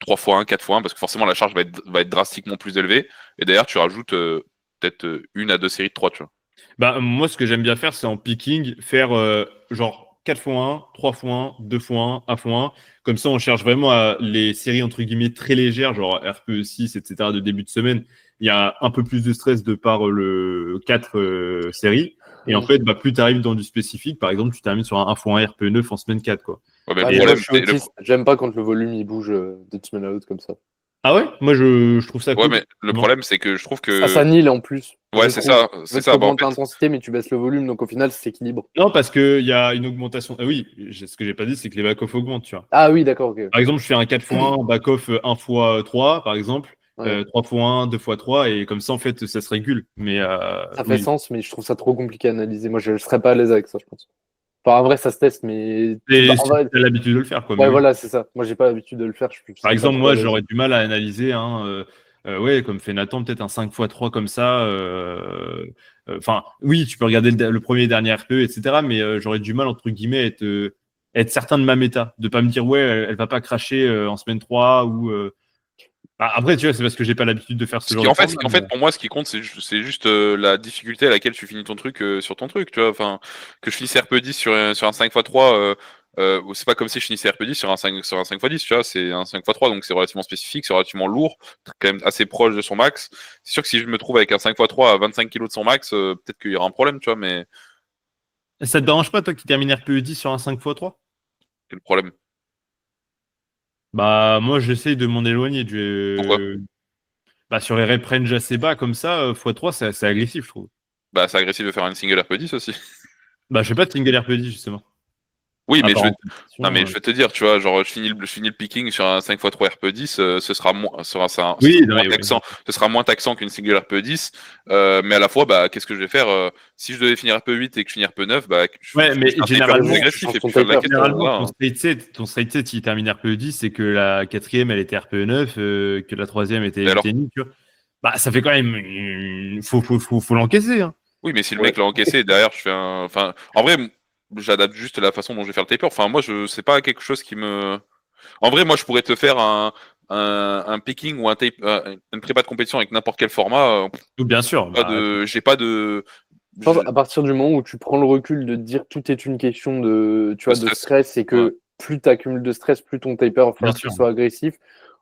3x1, 4x1, parce que forcément la charge va être drastiquement plus élevée. Et d'ailleurs, tu rajoutes peut-être 1 à 2 séries de 3, tu vois. Bah, moi, ce que j'aime bien faire, c'est en picking, faire genre 4x1, 3x1, 2x1, 1x1. Comme ça, on cherche vraiment les séries entre guillemets très légères, genre RPE6, etc. de début de semaine. Il y a un peu plus de stress de par le 4 séries. Et en fait, bah, plus tu arrives dans du spécifique, par exemple, tu termines sur un 1x1 RPE9 en semaine 4, quoi. Ouais, mais Ah, le mais moi, problème, je suis autiste. J'aime pas quand le volume il bouge d'une semaine à l'autre comme ça. Ah ouais? Moi, je trouve ça ouais, cool. mais le Comment? problème, c'est que je trouve Ça que. s'annule en plus. Ouais, je c'est trouve. ça. En C'est fait, ça. tu Bah, en augmentes fait, l'intensité, mais tu baisses le volume, donc au final, ça s'équilibre. Non, parce qu'il y a une augmentation. Ah oui, ce que j'ai pas dit, c'est que les back-off augmentent, tu vois. Ah oui, d'accord, ok. Par exemple, je fais un 4x1, back-off 1x3, par exemple, Ouais. 3x1, 2x3, et comme ça, en fait, ça se régule. Mais Ça fait oui, sens, mais je trouve ça trop compliqué à analyser. Moi, je serais pas à l'aise avec ça, je pense. Enfin, en vrai, ça se teste, mais et en si vrai, tu as l'habitude de le faire, quoi. Mais ouais, oui. voilà, c'est ça. Moi, j'ai pas l'habitude de le faire, je Par serais pas exemple, trop à moi, l'aise. j'aurais du mal à analyser, hein, ouais, comme fait Nathan, peut-être un 5x3 comme ça. Enfin, oui, tu peux regarder le premier et dernier RPE, etc. Mais j'aurais du mal, entre guillemets, à être certain de ma méta. De pas me dire, ouais, elle va pas cracher en semaine 3 ou. Bah, après, tu vois, c'est parce que j'ai pas l'habitude de faire ce genre de Ce format. qui, en fait, pour moi, ce qui compte, c'est juste la difficulté à laquelle tu finis ton truc sur ton truc, tu vois. Enfin, que je finisse RPE10 sur un 5x3, c'est pas comme si je finissais RPE10 sur un 5x10, tu vois. C'est un 5x3, donc c'est relativement spécifique, c'est relativement lourd, quand même assez proche de son max. C'est sûr que si je me trouve avec un 5x3 à 25 kg de son max, peut-être qu'il y aura un problème, tu vois, mais Ça te dérange pas, toi, qui termine RPE10 sur un 5x3? c'est le problème. Bah, moi, j'essaye de m'en éloigner. Pourquoi? Bah, sur les rep range assez bas, comme ça, x3, c'est agressif, je trouve. Bah, c'est agressif de faire une single RPE10 aussi. Bah, je fais pas de single RPE10, justement. Oui, À mais part en non, mais compétition, je vais te dire, tu vois, genre, je finis le picking sur un 5x3 RPE10, ce sera Oui, non, mais oui. ce sera moins taxant qu'une single RPE10, mais à la fois, bah, qu'est-ce que je vais faire, si je devais finir RPE8 et que je finis RPE9, bah, Ouais, je mais fais un taper plus généralement, agressif et ton puis faire de la taper. question, généralement, voilà. ton straight set, s'il termine RPE10, c'est que la quatrième, elle était RPE9, que la troisième était Et alors? LTNI, tu vois. Bah, ça fait quand même. Faut l'encaisser, hein. Oui, mais si le Ouais. mec l'a encaissé, derrière, enfin, en vrai, j'adapte juste la façon dont je vais faire le taper. Enfin, moi, c'est pas quelque chose qui me. En vrai, moi, je pourrais te faire un picking ou une prépa de compétition avec n'importe quel format. Bien sûr. Bah, J'ai pas de. Je pense à partir du moment où tu prends le recul de dire tout est une question de, tu De vois, de stress. stress et Ouais. que plus tu accumules de stress, plus ton taper va bien falloir qu'il sûr. soit agressif.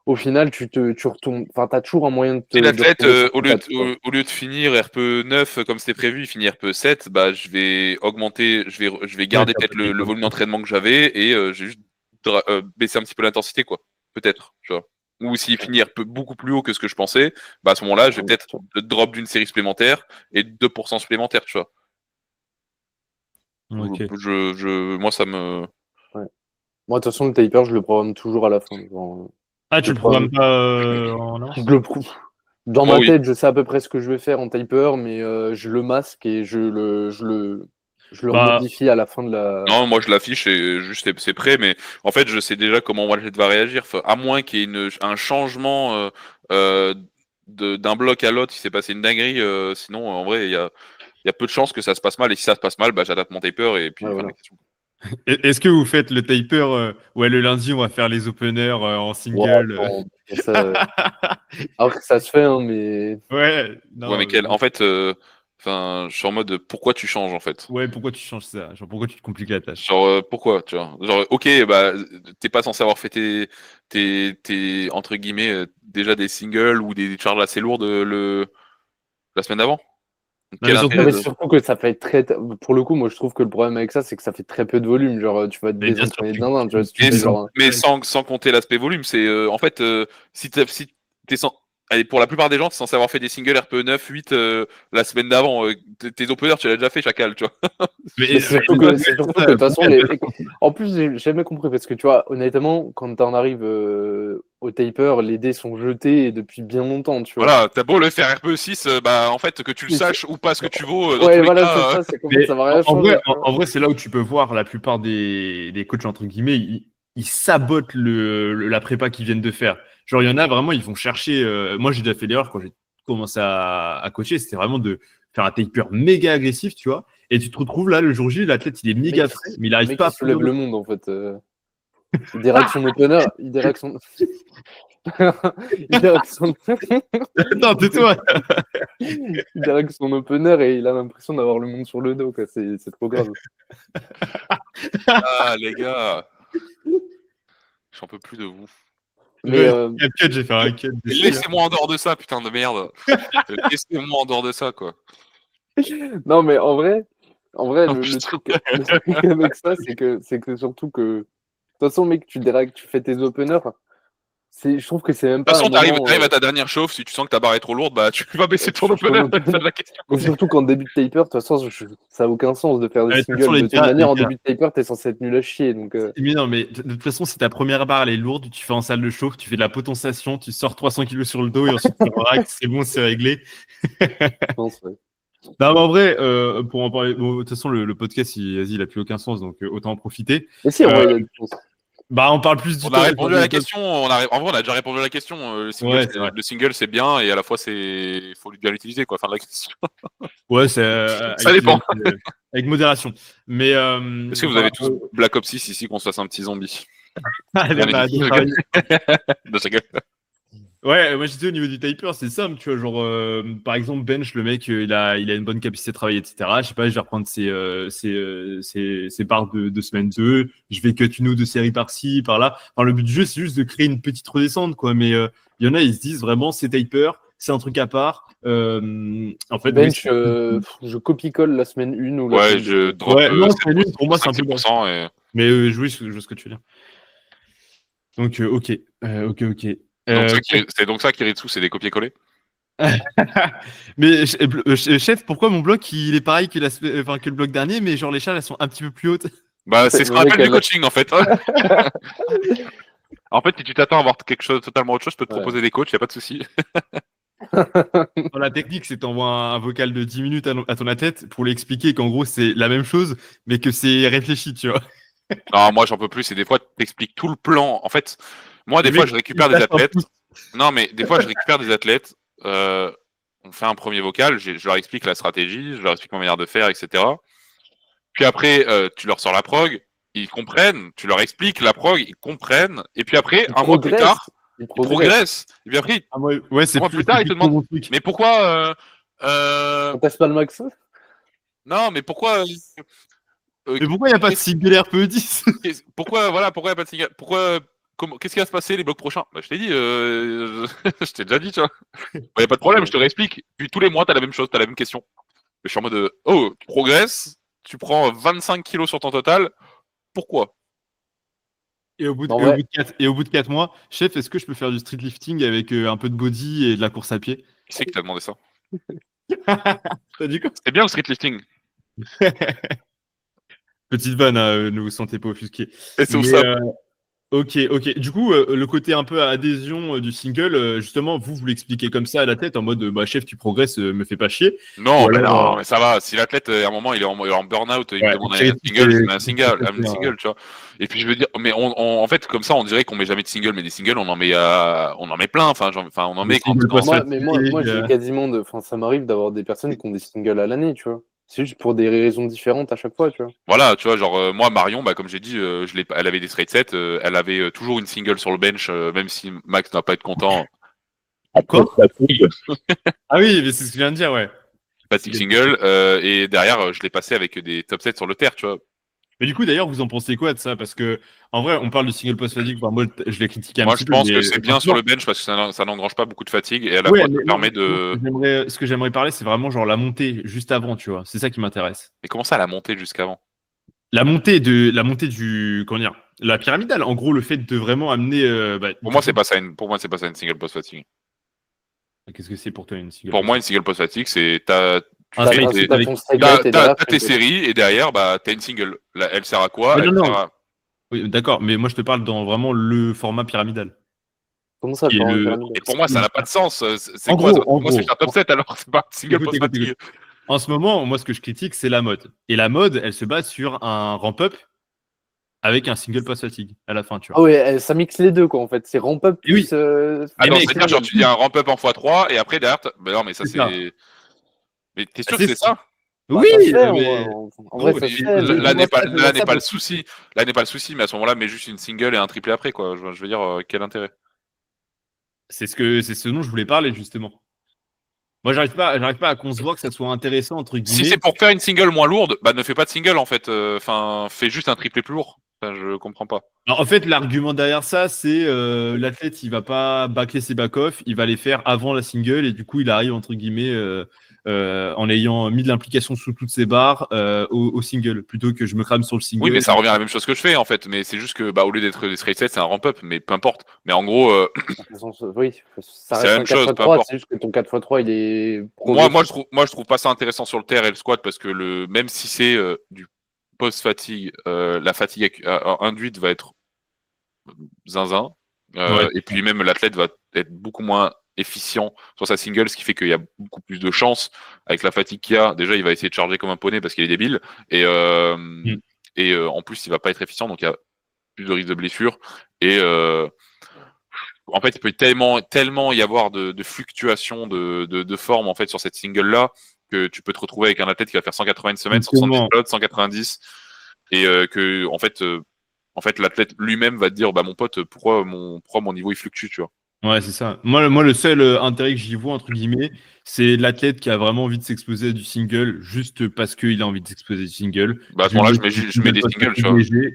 Au final, tu retournes, enfin, t'as toujours un moyen Si de l'athlète, retomber sur ton patte, quoi. au lieu de finir RPE 9 comme c'était prévu, il finit RPE 7, bah, je vais augmenter, je vais Ouais, garder t'as peut-être pas de le volume d'entraînement que j'avais et je vais juste baisser un petit peu l'intensité, quoi. Peut-être, tu vois. Ou s'il finit RPE beaucoup plus haut que ce que je pensais, bah, à ce moment-là, je vais peut-être le drop d'une série supplémentaire et 2% supplémentaire, tu vois. Ok. Moi, ça me. Ouais. Moi, de toute façon, le taper, je le programme toujours à la fin. Genre, Ah, je tu le le programmes programme, pas en je avance? le prouve. Dans Oh ma oui. tête, je sais à peu près ce que je vais faire en taper, mais je le masque et je le Bah, remodifie à la fin de la. Non, moi je l'affiche et juste c'est prêt, mais en fait je sais déjà comment Wallet va réagir, enfin, à moins qu'il y ait un changement euh, d'un bloc à l'autre, il s'est passé une dinguerie, sinon en vrai il y a peu de chances que ça se passe mal, et si ça se passe mal, bah j'adapte mon taper et puis Ouais, fin de la voilà. question. est-ce que vous faites le taper ouais, le lundi, on va faire les openers en Wow, single non, mais ça, alors que ça se fait, hein, mais Ouais, Ouais, non, mais en fait, enfin, je suis en mode pourquoi tu changes en fait? ouais, pourquoi tu changes ça? Genre, pourquoi tu te compliques la tâche? Genre pourquoi, tu vois? Genre ok, bah t'es pas censé avoir fait entre guillemets déjà des singles ou des charges assez lourdes la semaine d'avant. Non, mais Quel surtout, non, intérêt mais de. surtout que ça fait très. Pour le coup, moi, je trouve que le problème avec ça, c'est que ça fait très peu de volume. Genre, tu vas te mais bien sûr, désentraîner de dindin, tu vois, si tu Mais, fais genre. mais sans compter l'aspect volume, c'est en fait si t'es sans. Allez, pour la plupart des gens, t'es censé avoir fait des singles RPE 9, 8 la semaine d'avant. Tes openers, tu l'as déjà fait, chacal, tu vois. Mais mais, c'est surtout que de toute façon, en plus, j'ai jamais compris parce que tu vois, honnêtement, quand t'en arrives au taper, les dés sont jetés depuis bien longtemps, tu vois. Voilà, t'as beau le faire RPE 6, bah en fait, que tu le Mais saches ou pas ce que tu vaux, dans tous ouais, les voilà, cas. c'est ça, c'est qu'en fait, mais ça va en, rien en vrai, changer, tu vois. en vrai, c'est là où tu peux voir la plupart des coachs, entre guillemets, ils sabotent la prépa qu'ils viennent de faire. Genre, il y en a vraiment, ils vont chercher. Moi, j'ai déjà fait l'erreur quand j'ai commencé à coacher, c'était vraiment de faire un taper méga agressif, tu vois. Et tu te retrouves là, le jour J, l'athlète, il est Le mec, méga frais, mais il n'arrive pas à il soulève produire de. le monde, en fait. Il dérègle son opener. Il dérègle son. Il dérègle son. Attends, tais-toi. Il dérègle son opener et il a l'impression d'avoir le monde sur le dos, quoi. C'est trop grave. Ah, les gars. J'en peux plus de vous. Mais Cut, j'ai fait un cut. Laissez-moi en dehors de ça, putain de merde. Laissez-moi en dehors de ça, quoi. non, mais en vrai, Oh, le putain. truc avec ça, c'est que surtout que. De toute façon, mec, tu fais tes openers. Je trouve que c'est même De toute pas. façon, un t'arrives moment, à ta dernière chauffe, si tu sens que ta barre est trop lourde, bah tu vas baisser ton ton opener, opener. c'est la question. Mais surtout qu'en début de taper, de toute façon, ça n'a aucun sens de faire des Ouais, de toute façon, singles. De les toute gars, manière, en les gars. début de taper, t'es censé être nul à chier. Donc, Mais non, mais de toute façon, si ta première barre elle est lourde, tu fais en salle de chauffe, tu fais de la potentiation, tu sors 300 kilos sur le dos et ensuite tu rack, c'est bon, c'est réglé. je pense, ouais. Non, mais en vrai, pour en parler, bon, de toute façon, le podcast, il a plus aucun sens, donc autant en profiter. Mais si, en vrai, il y a du sens. Bah, on parle plus du On temps. a répondu à la question, en vrai, on a déjà répondu à la question. Ouais, c'est vrai. Le single, c'est bien, et à la fois, il faut bien l'utiliser, quoi. Fin de la question. Ouais, c'est Ça dépend. avec modération. Mais Est-ce que vous avez tous Black Ops 6 ici qu'on se fasse un petit zombie? Allez, bah, Je rigole. Ouais, moi je disais au niveau du taper, c'est simple, tu vois, genre par exemple bench, le mec il a une bonne capacité de travail, etc. Je sais pas, je vais reprendre ses parts de semaine 2, je vais cut une ou deux séries par-ci, par-là. Enfin, le but du jeu, c'est juste de créer une petite redescente, quoi. Mais il y en a, ils se disent vraiment, c'est taper, c'est un truc à part. En fait, Bench, oui, je copie-colle la semaine 1 ou la Ouais, semaine je 2. drop ouais, non, c'est nul, pour moi, c'est un peu 5%. Et... Mais oui, je vois ce que tu veux dire. Donc, ok. Ok. C'est donc ça Kiritsu, c'est des copier-coller? Mais chef, pourquoi mon bloc il est pareil que, que le bloc dernier, mais genre les charges elles sont un petit peu plus hautes? Bah, c'est ce qu'on Le mec, appelle du elle a- coaching, en fait. En fait, si tu t'attends à avoir quelque chose totalement autre chose, je peux te Ouais. proposer des coachs, y a pas de souci. Dans la technique, c'est t'envoies un vocal de 10 minutes à ton athlète pour lui expliquer qu'en gros c'est la même chose, mais que c'est réfléchi, tu vois. Non, moi, j'en peux plus. Et des fois, tu t'expliques tout le plan. En fait, moi, des Le fois, mec, je récupère il des passe un athlètes. pouce. Non, mais des fois, je récupère des athlètes. On fait un premier vocal. Je leur explique la stratégie, je leur explique ma manière de faire, etc. Puis après, tu leur sors la prog. Ils comprennent. Tu leur expliques la prog, ils comprennent. Et puis après, un mois plus tard, ils progressent. Et puis après, Ah, ouais, c'est un mois plus tard, ils te demandent. mon truc. Mais pourquoi On teste pas le max. Non, mais pourquoi Mais pourquoi il n'y a pas de single RPE10? pourquoi il n'y a pas de signal? Qu'est-ce qui va se passer les blocs prochains? Bah, je t'ai dit, je t'ai déjà dit, tu vois. Il n'y a pas de problème, je te réexplique. Puis tous les mois, tu as la même chose, tu as la même question. Je suis en mode, oh, tu progresses, tu prends 25 kilos sur ton total, pourquoi? Et au bout En vrai. de 4 mois, chef, est-ce que je peux faire du street lifting avec un peu de body et de la course à pied? Qui c'est qui t'a demandé ça? T'as dit quoi? C'est bien le street lifting. Petite vanne, hein, ne vous sentez pas offusqué. Et c'est Mais, ça. Ok. Du coup, le côté un peu adhésion du single, justement, vous l'expliquez comme ça à la tête, en mode, bah chef, tu progresses, me fais pas chier. Non, Ou mais alors, non, mais ça va. Si l'athlète, à un moment, il est en burn-out, il me ouais, demande un c'est- single, je c'est- mets un single, tu vois. Et puis je veux dire, mais en fait, comme ça, on dirait qu'on met jamais de single, mais des singles, on en met plein. Enfin, on en met quand. single pass Moi, j'ai fatigue, quasiment Enfin, ça m'arrive d'avoir des personnes qui ont des singles à l'année, tu vois. C'est juste pour des raisons différentes à chaque fois, tu vois. Voilà, tu vois, genre moi Marion, bah comme j'ai dit, elle avait des straight sets, elle avait toujours une single sur le bench, même si Max n'a pas être content. Quoi? Ah oui, mais c'est ce que je viens de dire, ouais. Fatigue single, et derrière je l'ai passé avec des top sets sur le terre, tu vois. Mais du coup, d'ailleurs, vous en pensez quoi de ça? Parce que, en vrai, on parle de single post fatigue. Enfin, moi, je l'ai critiqué un Moi petit je peu. pense Mais que c'est bien sur le bench parce que ça n'engrange pas beaucoup de fatigue et à la ouais, fois mais ça permet de. ce que j'aimerais parler, c'est vraiment genre la montée juste avant, tu vois. C'est ça qui m'intéresse. Mais comment ça la montée jusqu'avant? La montée du, comment dire, la pyramidale. En gros, le fait de vraiment amener. Pour moi c'est pas ça une single post fatigue. Qu'est-ce que c'est pour toi une single Pour post moi une single post fatigue c'est Un T'as straight t'as avec- ton straight light et derrière, t'as tes séries et derrière bah t'as une single. Elle sert à quoi? Ouais, Elle non, sert non. à- Oui, d'accord, mais moi je te parle dans vraiment le format pyramidal. Comment ça, Qui est le le- pyramide Et pour moi ça n'a pas de sens. C'est En quoi gros, ça? Pour moi c'est un top 7 alors c'est pas une single Écoute, post fatigue. En ce moment, moi, ce que je critique, c'est la mode. Et la mode, elle se base sur un ramp-up avec un single post fatigue à la fin, tu Ah vois. ouais, ça mixe les deux, quoi, en fait. C'est ramp-up Et oui. plus. Attends, mec, c'est-à-dire genre tu dis un ramp up en x3 et après derrière. Mais non mais ça C'est ça. c'est. Mais t'es sûr C'est que c'est ça? Bah, Oui, ça se fait, mais en vrai, gros, ça se et fait. Mais Là moi, n'est pas, ça, je vois là n'est ça pas le parce que souci. Là n'est pas le souci, mais à ce moment-là, mets juste une single et un triplé après, quoi. Je veux dire, quel intérêt? c'est ce dont je voulais parler justement. Moi, j'arrive pas à concevoir que ça soit intéressant entre Si c'est guillemets. pour faire une single moins lourde, bah ne fais pas de single en fait. Enfin, fais juste un triplé plus lourd. Enfin, je comprends pas. Alors, en fait, l'argument derrière ça, c'est l'athlète, il va pas bâcler ses back-off, il va les faire avant la single et du coup, il arrive entre guillemets en ayant mis de l'implication sous toutes ses barres au single plutôt que je me crame sur le Oui, mais single. ça revient à la même chose que je fais en fait. Mais c'est juste que, bah, au lieu d'être des straight sets, c'est un ramp-up. Mais peu importe. Mais en gros, oui, ça c'est la reste un même chose, peu 4x3, importe. c'est juste que ton 4x3, il est progressif. Moi, je trouve pas ça intéressant sur le terre et le squat parce que même si c'est du post-fatigue, la fatigue induite va être zinzin. Ouais, Et puis même l'athlète va être beaucoup moins efficient sur sa single, ce qui fait qu'il y a beaucoup plus de chances avec la fatigue qu'il y a. Déjà, il va essayer de charger comme un poney parce qu'il est débile. Et, Mm. en plus, il va pas être efficient, donc il y a plus de risque de blessure. Et en fait, il peut tellement y avoir de fluctuations de forme en fait sur cette single-là que tu peux te retrouver avec un athlète qui va faire 180 une semaine, 170 justement. l'autre, 190, et que en fait, l'athlète lui-même va te dire, bah mon pote, pourquoi mon niveau il fluctue, tu vois. Ouais, c'est ça. Moi, le seul intérêt que j'y vois, entre guillemets, c'est l'athlète qui a vraiment envie de s'exposer à du single juste parce qu'il a envie de s'exposer à du single. Bah à ce Je lui moment-là, mets je mets une des singles, tu post-fatigue vois. léger.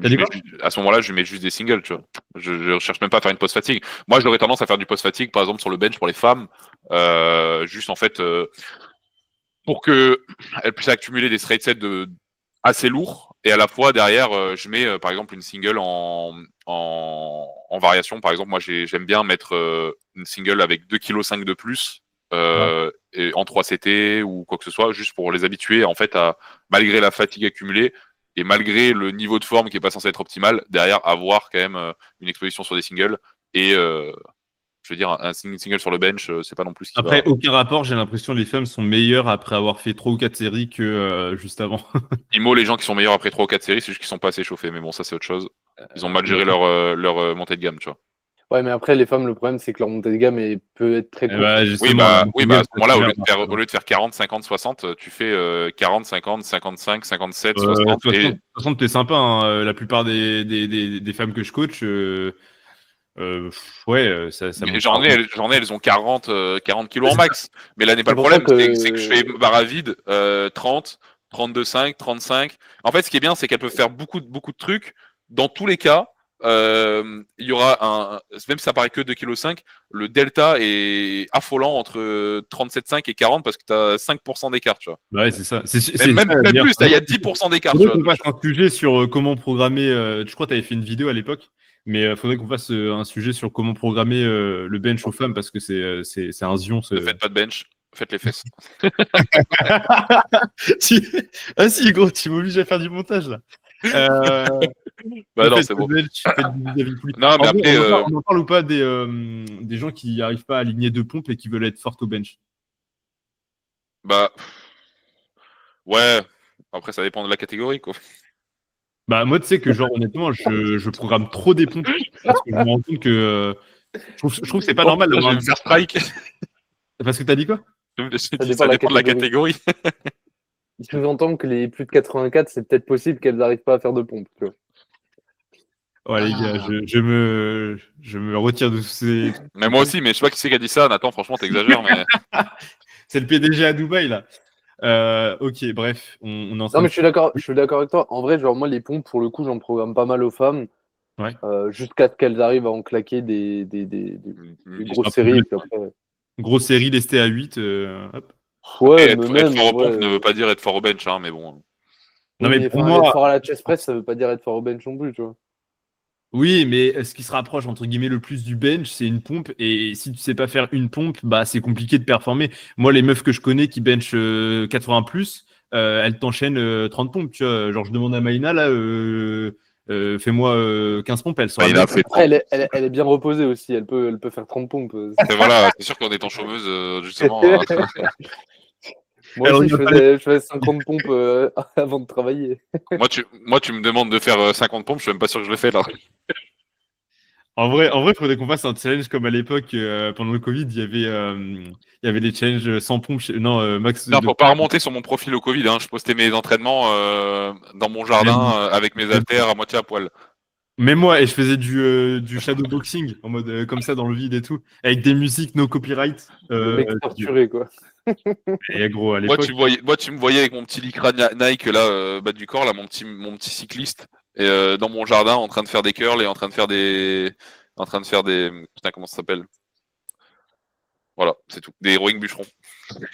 T'as dit quoi? À ce moment-là, je mets juste des singles, tu vois. Je cherche même pas à faire une post-fatigue. Moi, j'aurais tendance à faire du post-fatigue, par exemple, sur le bench pour les femmes, juste en fait, pour que elles puissent accumuler des straight sets assez lourds. Et à la fois, derrière, je mets, par exemple, une single en variation. Par exemple, moi, j'aime bien mettre une single avec 2,5 kg de plus, Ouais. et en 3 CT ou quoi que ce soit, juste pour les habituer, en fait, à, malgré la fatigue accumulée, et malgré le niveau de forme qui est pas censé être optimal, derrière, avoir quand même une exposition sur des singles. Et je veux dire, un single sur le bench, c'est pas non plus ce qui va. Après, aucun rapport, j'ai l'impression que les femmes sont meilleures après avoir fait 3 ou 4 séries que juste avant. IMO, les gens qui sont meilleurs après 3 ou 4 séries, c'est juste qu'ils sont pas assez chauffés. Mais bon, ça, c'est autre chose. Ils ont mal géré Ouais. leur montée de gamme, tu vois. Ouais, mais après, les femmes, le problème, c'est que leur montée de gamme peut être très Eh courte. bah, Oui, justement, la montée de à gamme, ce ça se moment-là, gère, au lieu de faire 40, 50, 60, tu fais 40, 50, 55, 57, 60. 60, Et 60, t'es sympa, hein. La plupart des femmes que je coach, ouais, ça monte pas. elles ont 40, 40 kilos en max. Mais là n'est pas C'est le pour ça problème. C'est que je fais que. barre vide, 30, 32,5, 35. En fait, ce qui est bien, c'est qu'elles peuvent faire beaucoup de trucs. Dans tous les cas, il y aura même si ça paraît que 2,5 kg, le delta est affolant entre 37,5 et 40 parce que tu as 5% d'écart, tu vois. Bah ouais, c'est ça. Même D'ailleurs, plus, il y a 10% d'écart, tu faudrait vois. qu'on fasse un sujet sur comment programmer. Je crois que tu avais fait une vidéo à l'époque, mais faudrait qu'on fasse un sujet sur comment programmer le bench aux femmes parce que c'est un zion. Ne faites pas de bench, faites les fesses. Si- Ah si, gros, tu m'obliges à faire du montage là. Bah Ne non, faites c'est pas de bon. bench, faites du vis-à-vis poulie. Non, mais En vrai, après, on en parle ou pas des gens qui n'arrivent pas à aligner deux pompes et qui veulent être fortes au bench? bah ouais. Après, ça dépend de la catégorie, quoi. Bah moi, tu sais que genre honnêtement, je programme trop des pompes parce que je me rends compte que je trouve que c'est pas Oh normal putain, je d'avoir vais me faire strike. Parce que t'as dit quoi? Ça dépend Ça de la dépend de la catégorie. catégorie. Il sous-entend que les plus de 84, c'est peut-être possible qu'elles n'arrivent pas à faire de pompe. Tu vois. Ouais les gars, je me retire de ces. Mais moi aussi, mais je sais pas qui c'est qui a dit ça. Nathan, franchement, t'exagères, mais. C'est le PDG à Dubaï là. Ok, bref, on est en Non, train mais de. je suis d'accord avec toi. En vrai, genre, moi, les pompes, pour le coup, j'en programme pas mal aux femmes, Ouais. jusqu'à ce qu'elles arrivent à en claquer des grosses séries. Et puis après... Grosse série lestée à 8. Hop. Ouais, mais Être même, fort en aux pompes ne vrai. veut pas dire être fort au bench, hein, mais bon. Non Oui, mais mais pour enfin, être moi, fort à la chest press, ça veut pas dire être fort au bench non plus, tu vois. oui, mais ce qui se rapproche entre guillemets le plus du bench, c'est une pompe. Et si tu sais pas faire une pompe, bah c'est compliqué de performer. Moi, les meufs que je connais qui bench 80 plus, elles t'enchaînent 30 pompes. Tu vois, genre je demande à Maïna là, fais-moi 15 pompes, elle Bah, saura il bien. a fait Après, 30. elle est bien reposée aussi. Elle peut faire 30 pompes. Et voilà, c'est sûr qu'en étant chômeuse, justement. Moi Elle aussi, regarde pas je faisais 50 pompes avant de travailler. Moi, tu me demandes de faire 50 pompes, je suis même pas sûr que je le fais là. En vrai, faudrait qu'on fasse un challenge comme à l'époque, pendant le Covid, il y avait des challenges sans pompe. Max Non, de faut pas remonter sur mon profil au Covid. Hein. Je postais mes entraînements dans mon jardin avec mes haltères à moitié à poil. Même moi, et je faisais du shadowboxing en mode comme ça dans le vide et tout, avec des musiques no copyright. Le mec torturé, quoi. Et gros, à Moi, l'époque, tu me voyais avec mon petit lycra Nike là, bas du corps, là, mon petit cycliste, et dans mon jardin, en train de faire des curls et putain, comment ça s'appelle? Voilà, c'est tout. Des rowing bûcherons.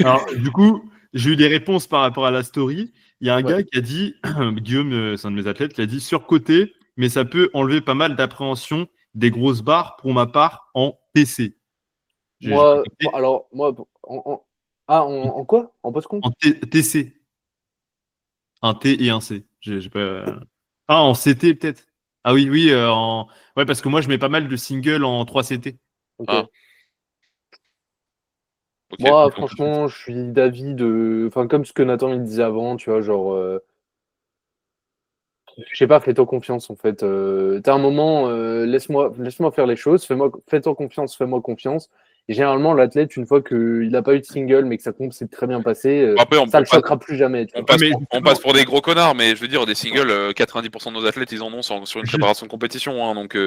alors, du coup, j'ai eu des réponses par rapport à la story. Il y a un Ouais. gars qui a dit, Guillaume, c'est un de mes athlètes, qui a dit surcoté, mais ça peut enlever pas mal d'appréhension des grosses barres pour ma part en TC. J'ai pas Moi, capté. alors, moi, en quoi? En post-compte? En TC. Un T et un C. J'ai pas... Ah, en CT peut-être. Ah oui, oui, ouais, parce que moi je mets pas mal de singles en 3CT. Ok. Ah, ok. Moi, franchement, je suis d'avis enfin, comme ce que Nathan il disait avant, tu vois, genre, je sais pas, fais-toi confiance en fait. T'as un moment, laisse-moi faire les choses, fais-toi confiance, fais-moi confiance. Et généralement, l'athlète, une fois qu'il n'a pas eu de single, mais que sa comp s'est très bien passée, Après, ça le choquera plus jamais, tu on vois. passe, mais on passe pour des gros connards, mais je veux dire, des singles, 90% de nos athlètes, ils en ont sur une Juste- préparation de compétition. Hein, donc,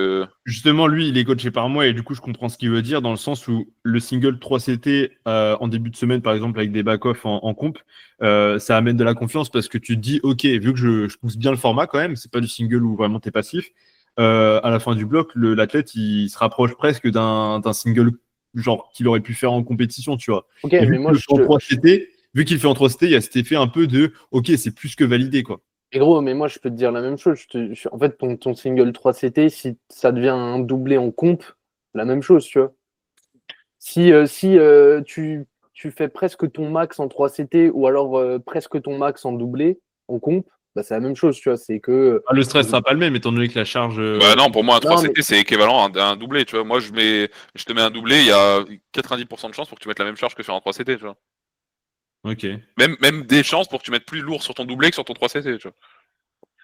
Justement, lui, il est coaché par moi et du coup, je comprends ce qu'il veut dire dans le sens où le single 3CT en début de semaine, par exemple, avec des back-off en comp, ça amène de la confiance parce que tu te dis, OK, vu que je pousse bien le format quand même, c'est pas du single où vraiment t'es passif, à la fin du bloc, l'athlète, il se rapproche presque d'un single genre qu'il aurait pu faire en compétition, tu vois. Ok, Et vu mais qu'il moi, le fait en 3CT, vu qu'il fait en 3CT, il y a cet effet un peu de, OK, c'est plus que validé, quoi. et gros, mais moi, je peux te dire la même chose. En fait, ton single 3CT, si ça devient un doublé en comp, la même chose, tu vois. Si tu fais presque ton max en 3CT ou alors presque ton max en doublé, en comp, bah, c'est la même chose, tu vois. C'est que. Ah, le stress sera pas le même, étant donné que la charge. bah non, pour moi, un Non, mais 3CT, c'est équivalent à un doublé, tu vois. Moi, je te mets un doublé, il y a 90% de chances pour que tu mettes la même charge que sur un 3CT, tu vois. Ok. Même des chances pour que tu mettes plus lourd sur ton doublé que sur ton 3CT, tu vois.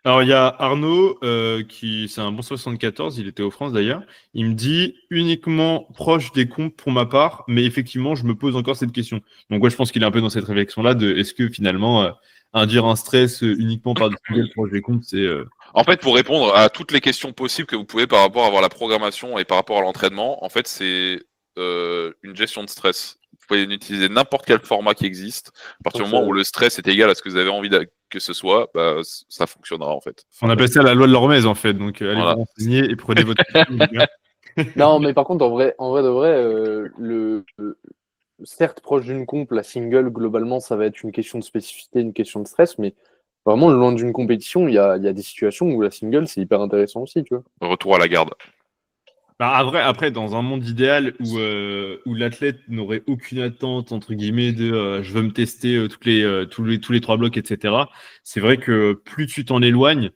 Alors, il y a Arnaud, c'est un bon 74, il était au France d'ailleurs. Il me dit uniquement proche des comptes pour ma part, mais effectivement, je me pose encore cette question. Donc, ouais, je pense qu'il est un peu dans cette réflexion-là de est-ce que finalement, induire un stress uniquement par des singles proche des comptes, c'est. En fait, pour répondre à toutes les questions possibles que vous pouvez par rapport à avoir la programmation et par rapport à l'entraînement, en fait, c'est une gestion de stress. Vous pouvez utiliser n'importe quel format qui existe. À partir du moment où le stress est égal à ce que vous avez envie que ce soit, bah, ça fonctionnera en fait. On appelle ça la loi de l'Hormèse, en fait. Donc, allez Voilà. vous renseigner et prenez votre. Les gars. non, mais par contre, en vrai de vrai, certes, proche d'une comp, la single, globalement, ça va être une question de spécificité, une question de stress, mais vraiment, le long d'une compétition, il y a des situations où la single, c'est hyper intéressant aussi, tu vois. Retour à la garde. Bah, après, dans un monde idéal où l'athlète n'aurait aucune attente, entre guillemets, de je veux me tester tous les 3 blocs, etc., c'est vrai que plus tu t'en éloignes,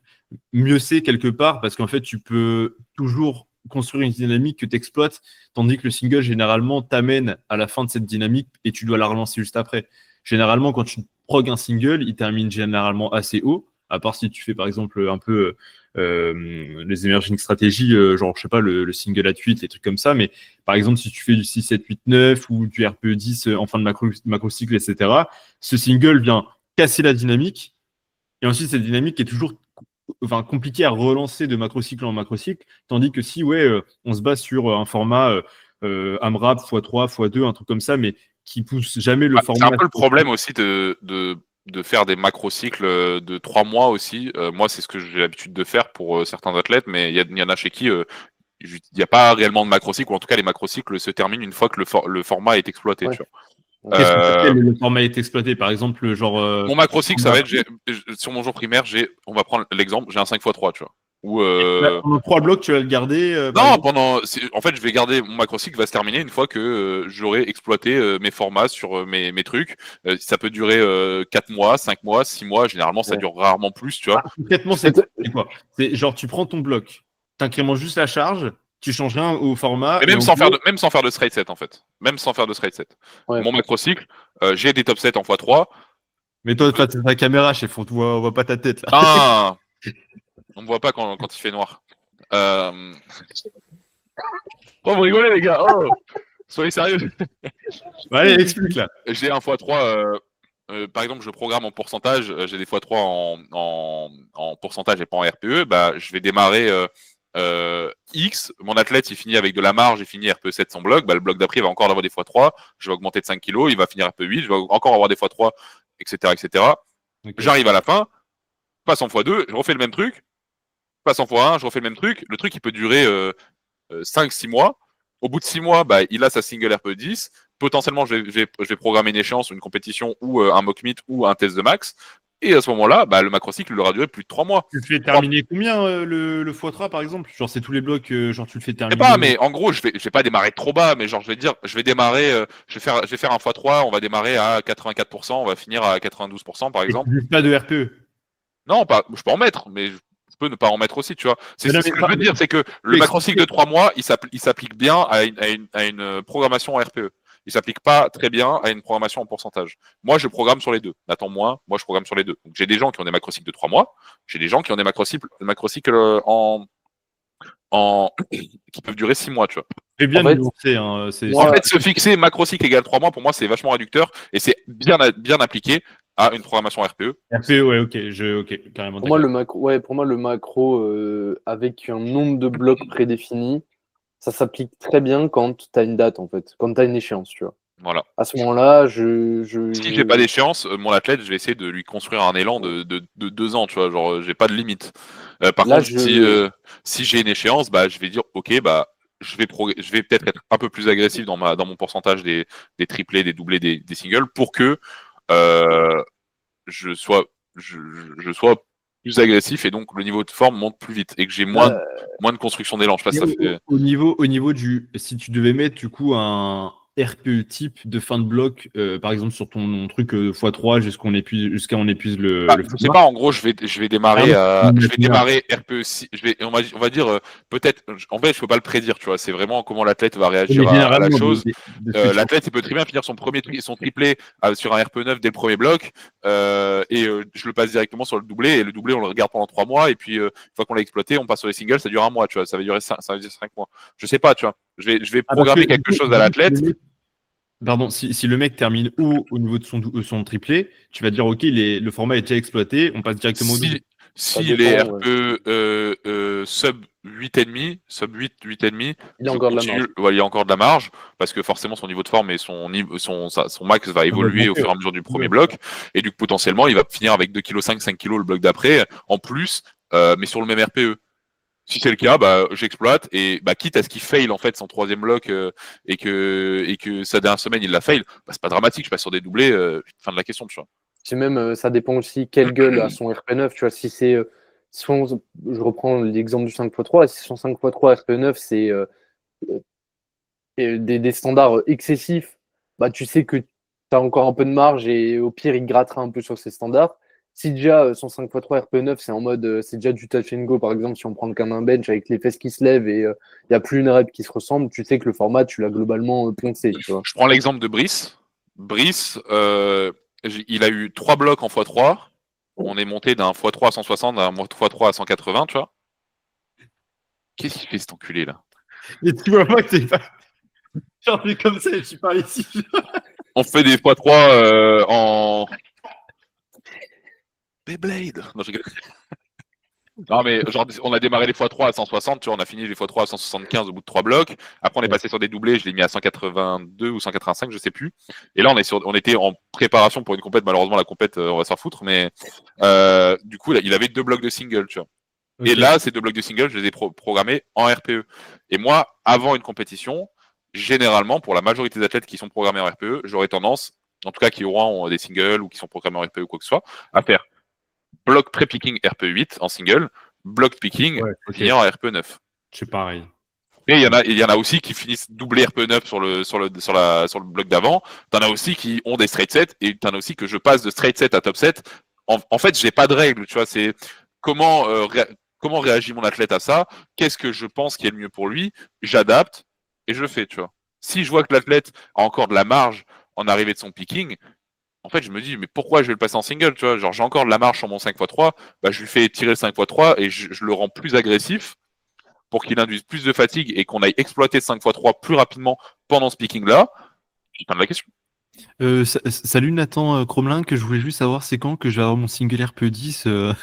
mieux c'est quelque part, parce qu'en fait, tu peux toujours construire une dynamique que tu exploites, tandis que le single, généralement, t'amène à la fin de cette dynamique et tu dois la relancer juste après. Généralement, quand tu prog un single, il termine généralement assez haut, à part si tu fais, par exemple, un peu les emerging stratégies, genre, je sais pas, le single at 8, les trucs comme ça, mais par exemple, si tu fais du 6, 7, 8, 9 ou du RPE 10 en fin de macro-cycle, etc., ce single vient casser la dynamique, et ensuite, cette dynamique est toujours compliquée à relancer de macro-cycle en macro-cycle, tandis que si ouais, on se base sur un format AMRAP x3, x2, un truc comme ça, mais qui pousse jamais le C'est un format. peu le problème aussi de faire des macrocycles de 3 mois aussi. Moi, c'est ce que j'ai l'habitude de faire pour certains athlètes, mais il y en a chez qui il n'y a pas réellement de macrocycle, ou en tout cas les macrocycles se terminent une fois que le format est exploité. Ouais. Tu vois. Qu'est-ce que tu le format est exploité? Par exemple, genre. Mon macrocycle, ça va être sur mon jour primaire, on va prendre l'exemple, j'ai un 5x3, tu vois. Ou Pendant 3 blocs, tu vas le garder. non, en fait, je vais garder mon macrocycle va se terminer une fois que j'aurai exploité mes formats sur mes trucs. Ça peut durer 4 mois, 5 mois, 6 mois. Généralement, ça dure rarement plus, tu vois. Concrètement, c'est quoi? C'est genre, tu prends ton bloc, tu incrémentes juste la charge, tu changes rien au format. Et même sans faire de straight set, en fait. Même sans faire de straight set. Ouais. Mon macrocycle, j'ai des top 7 en x3. Mais toi, tu as ta caméra, chef, on voit pas ta tête là. Ah, on me voit pas quand il fait noir. Oh, vous rigolez, les gars. Oh, soyez sérieux. Allez, explique là. J'ai un x3. Par exemple, je programme en pourcentage. J'ai des x3 en pourcentage et pas en RPE. Bah, je vais démarrer X. Mon athlète, il finit avec de la marge. Il finit RPE 7 son bloc. Bah, le bloc d'après, il va encore avoir des x3. Je vais augmenter de 5 kg. Il va finir RPE 8. Je vais encore avoir des x3, etc., etc. Okay. J'arrive à la fin. Passe en x2. Je refais le même truc. Passe en x1. Je refais le même truc. Le truc, il peut durer 5-6 mois. Au bout de 6 mois, bah, il a sa single RPE 10. Potentiellement, je vais programmer une échéance, une compétition ou un mock meet ou un test de max. Et à ce moment-là, bah, le macrocycle il aura duré plus de 3 mois. Tu le fais terminer combien le x3 par exemple? Genre, c'est tous les blocs, genre tu le fais Je sais terminer. pas, mais en gros, je vais pas démarrer trop bas, mais genre, je vais démarrer, je vais faire un x3, on va démarrer à 84%, on va finir à 92%, par exemple. Et pas de RPE. Non, pas, je peux en mettre, mais je peux ne pas en mettre aussi, tu vois. C'est ce que je veux dire, c'est que le mais macrocycle de 3 mois, il s'applique bien à une programmation en RPE. Il s'applique pas très bien à une programmation en pourcentage. Moi, je programme sur les deux. Nathan, moi je programme sur les deux. Donc, j'ai des gens qui ont des macrocycles de 3 mois. J'ai des gens qui ont des macrocycles qui peuvent durer 6 mois, tu vois. C'est bien En fait, nuancé, hein, En fait, se fixer macrocycle égale 3 mois, pour moi, c'est vachement réducteur et c'est bien appliqué à une programmation RPE. RPE, ouais, ok, carrément. Pour moi, le macro avec un nombre de blocs prédéfinis, ça s'applique très bien quand tu as une date, en fait, quand tu as une échéance, tu vois. Voilà. À ce moment-là, Si j'ai pas d'échéance, mon athlète, je vais essayer de lui construire un élan de 2 ans, tu vois, genre j'ai pas de limite. Par Là, contre, si j'ai une échéance, bah je vais dire ok, bah je vais peut-être être un peu plus agressif dans mon pourcentage des triplés, des doublés, des singles pour que je sois plus agressif et donc le niveau de forme monte plus vite et que j'ai moins de construction d'élan. Je sais pas si ça fait. Au niveau du. Si tu devais mettre du coup un RPE type de fin de bloc, par exemple sur ton truc x3 jusqu'à on épuise le. Je sais pas, en gros, je vais démarrer RPE 6. On va dire, peut-être, en fait, je peux pas le prédire, tu vois. C'est vraiment comment l'athlète va réagir à la chose. L'athlète, il peut très bien finir son triplé sur un RPE 9 dès le premier bloc, et je le passe directement sur le doublé, et le doublé, on le regarde pendant 3 mois, et puis, une fois qu'on l'a exploité, on passe sur les singles, ça dure 1 mois, tu vois. Ça va durer 5 mois. Je sais pas, tu vois. Je vais programmer quelque chose à l'athlète. Pardon, si le mec termine haut au niveau de son triplé, tu vas dire ok, le format est déjà exploité, on passe directement au double. Si est RPE sub 8,5, sub 8,5, il y a encore de la marge. Il y a encore de la marge, parce que forcément son niveau de forme et son max va évoluer au fur et à mesure du premier bloc, et du coup potentiellement il va finir avec 2,5 kg, 5 kg le bloc d'après, en plus, mais sur le même RPE. Si c'est le cas, bah, j'exploite et bah, quitte à ce qu'il fail en fait son troisième bloc et que sa dernière semaine il la fail, bah, c'est pas dramatique, je passe sur des doublés, fin de la question, tu vois. C'est même, ça dépend aussi quelle gueule a son RP9, tu vois. Si c'est, je reprends l'exemple du 5x3, si son 5x3 RP9 c'est des standards excessifs, bah tu sais que tu as encore un peu de marge et au pire il grattera un peu sur ces standards. Si déjà son 5x3 RP9 c'est en mode c'est déjà du touch and go, par exemple, si on prend le camin bench avec les fesses qui se lèvent et il n'y a plus une rep qui se ressemble, tu sais que le format tu l'as globalement poncé, tu vois. Je prends l'exemple de Brice. Brice, il a eu 3 blocs en x3. On est monté d'un x3 à 160 à un x3 à 180, tu vois. Qu'est-ce qu'il fait cet enculé là? Et tu vois pas que t'es pas. Genre, mais comme ça, tu parles ici. On fait des x3 en. Beyblade. Non, je rigole. Non, mais genre, on a démarré les x3 à 160, tu vois, on a fini les x3 à 175 au bout de 3 blocs. Après, on est passé sur des doublés, je l'ai mis à 182 ou 185, je sais plus. Et là, on était en préparation pour une compète. Malheureusement, la compète, on va s'en foutre, mais du coup, là, il avait 2 blocs de single, tu vois. Okay. Et là, ces 2 blocs de single, je les ai programmés en RPE. Et moi, avant une compétition, généralement, pour la majorité des athlètes qui sont programmés en RPE, j'aurais tendance, en tout cas qui auront des singles ou qui sont programmés en RPE ou quoi que ce soit, à faire bloc pré-picking RPE 8 en single, bloc picking finir en RPE 9. C'est pareil. Et il y en a aussi qui finissent doublé RPE 9 sur le bloc d'avant. T'en as aussi qui ont des straight sets et t'en as aussi que je passe de straight set à top set. En fait, j'ai pas de règle, tu vois, c'est comment réagit mon athlète à ça, qu'est-ce que je pense qui est le mieux pour lui, j'adapte et je le fais, tu vois. Si je vois que l'athlète a encore de la marge en arrivée de son picking, en fait, je me dis, mais pourquoi je vais le passer en single, tu vois? Genre, j'ai encore de la marge sur mon 5x3, bah, je lui fais tirer le 5x3 et je le rends plus agressif pour qu'il induise plus de fatigue et qu'on aille exploiter 5x3 plus rapidement pendant ce picking-là, je fin de la question. Salut Nathan Cromelin, que je voulais juste savoir c'est quand que je vais avoir mon single RPE10.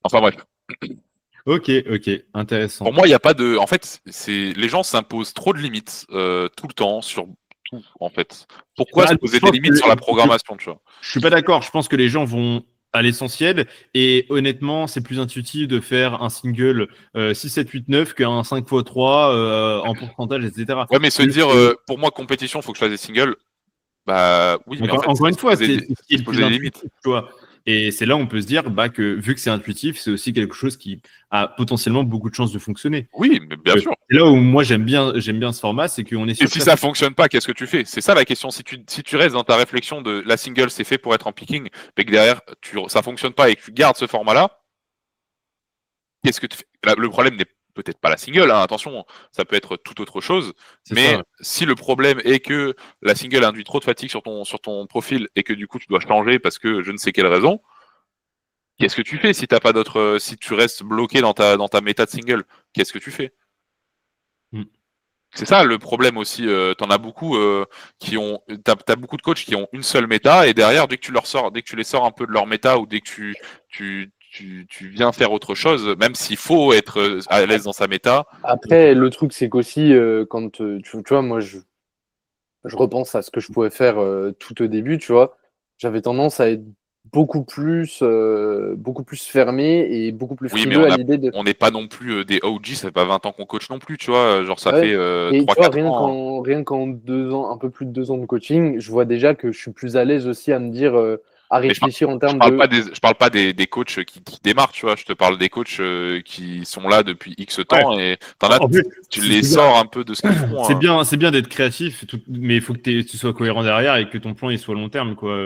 Enfin bref. Ok, intéressant. Pour moi, il n'y a pas de. En fait, les gens s'imposent trop de limites tout le temps sur tout, en fait. Pourquoi se poser des limites sur la programmation, tu vois? Je suis pas d'accord. Je pense que les gens vont à l'essentiel et honnêtement, c'est plus intuitif de faire un single 6, 7, 8, 9 qu'un 5x3 en pourcentage, etc. Ouais, mais se dire, pour moi, compétition, il faut que je fasse des singles. Bah oui, mais en fait, encore une fois, c'est se poser des limites. Tu vois. Et c'est là où on peut se dire que vu que c'est intuitif, c'est aussi quelque chose qui a potentiellement beaucoup de chances de fonctionner. Oui, mais bien sûr. C'est là où moi j'aime bien ce format, c'est qu'on est sur. Et si ça fonctionne pas, qu'est-ce que tu fais? C'est ça la question. Si tu restes dans ta réflexion de la single, c'est fait pour être en picking, mais que derrière ça fonctionne pas et que tu gardes ce format-là, qu'est-ce que tu fais? Le problème n'est peut-être pas la single, hein, attention, ça peut être toute autre chose. Mais si le problème est que la single induit trop de fatigue sur ton profil et que du coup tu dois changer parce que je ne sais quelle raison, qu'est-ce que tu fais si t'as pas d'autre, si tu restes bloqué dans ta méta de single, qu'est-ce que tu fais? C'est ça le problème aussi. T'en as beaucoup t'as beaucoup de coachs qui ont une seule méta et derrière dès que tu les sors un peu de leur méta ou dès que tu viens faire autre chose, même s'il faut être à l'aise dans sa méta. Après, le truc, c'est qu'aussi, quand tu vois, moi, je repense à ce que je pouvais faire tout au début, tu vois. J'avais tendance à être beaucoup plus fermé et beaucoup plus Oui, mais frileux à l'idée de. on n'est pas non plus des OG, ça fait pas 20 ans qu'on coach non plus, tu vois. Genre, ça Ouais. fait Et tu vois, 3-4 ans. rien qu'en 2 ans, un peu plus de 2 ans de coaching, je vois déjà que je suis plus à l'aise aussi à me dire, à Mais réfléchir en je termes parle de. pas je parle pas des coachs qui démarrent, tu vois. Je te parle des coachs qui sont là depuis X temps et t'en as, En fait, tu les sors un peu de ce qu'ils font. c'est bien d'être créatif, mais il faut que tu sois cohérent derrière et que ton plan il soit long terme, quoi.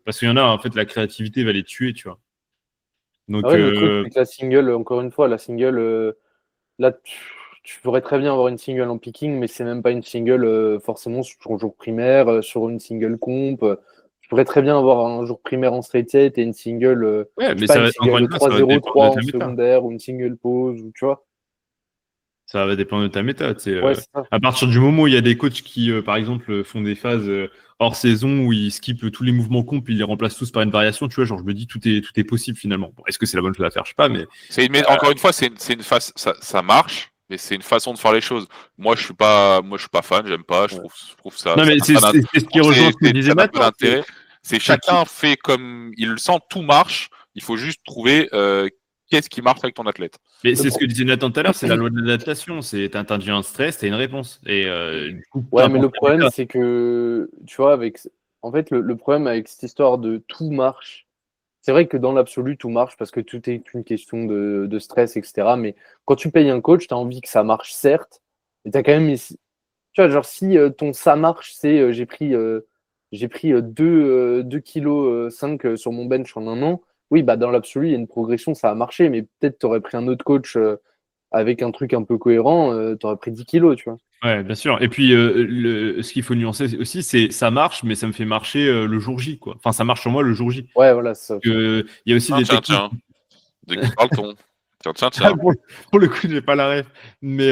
Parce qu'il y en a, en fait, la créativité va les tuer, tu vois. Donc, Ah ouais, le truc, c'est que la single, encore une fois, la single, là, tu pourrais très bien avoir une single en picking, mais c'est même pas une single forcément sur ton jour primaire, sur une single comp. Tu pourrais très bien avoir un jour primaire en straight set et une single, ouais, je sais mais pas, ça une va, encore single une fois, ça va 3-0, dépendre de 3 ta en méta. secondaire ou une single pause, ou tu vois. Ça va dépendre de ta méta. Tu sais, Ouais, c'est ça. à partir du moment où il y a des coachs qui, par exemple, font des phases hors saison où ils skippent tous les mouvements comp, ils les remplacent tous par une variation, tu vois, genre je me dis tout est possible finalement. Bon, est-ce que c'est la bonne chose à faire? Je sais pas, mais Encore une fois, c'est une face, ça marche, mais c'est une façon de faire les choses. Moi, je suis pas fan, j'aime pas, je trouve ça, non, ça mais n'a c'est pas d'intérêt. ce qui rejoint ce que je disais Ça n'a pas maintenant. d'intérêt. C'est chacun fait comme il le sent, tout marche. Il faut juste trouver qu'est-ce qui marche avec ton athlète. Mais c'est ce que disait Nathan tout à l'heure, c'est la loi de l'adaptation. C'est t'induis un stress, t'as une réponse. Et du coup, peu Ouais, mais importe le ta problème, méta. c'est que, tu vois, en fait, le problème avec cette histoire de tout marche, c'est vrai que dans l'absolu, tout marche parce que tout est une question de stress, etc. Mais quand tu payes un coach, tu as envie que ça marche, certes, mais tu as quand même. Tu vois, genre, si ton ça marche, c'est j'ai pris 2 kg 5 sur mon bench en un an, oui, bah, dans l'absolu, il y a une progression, ça a marché, mais peut-être tu aurais pris un autre coach avec un truc un peu cohérent, tu aurais pris 10 kilos, tu vois. Ouais, bien sûr. Et puis, ce qu'il faut nuancer aussi, c'est ça marche, mais ça me fait marcher le jour J, quoi. Enfin, ça marche sur moi le jour J. Ouais, voilà, c'est ça. Il y a aussi des techniques. Tiens. De qui parle-t-on? Tiens. Pour le coup, j'ai pas la ref. Mais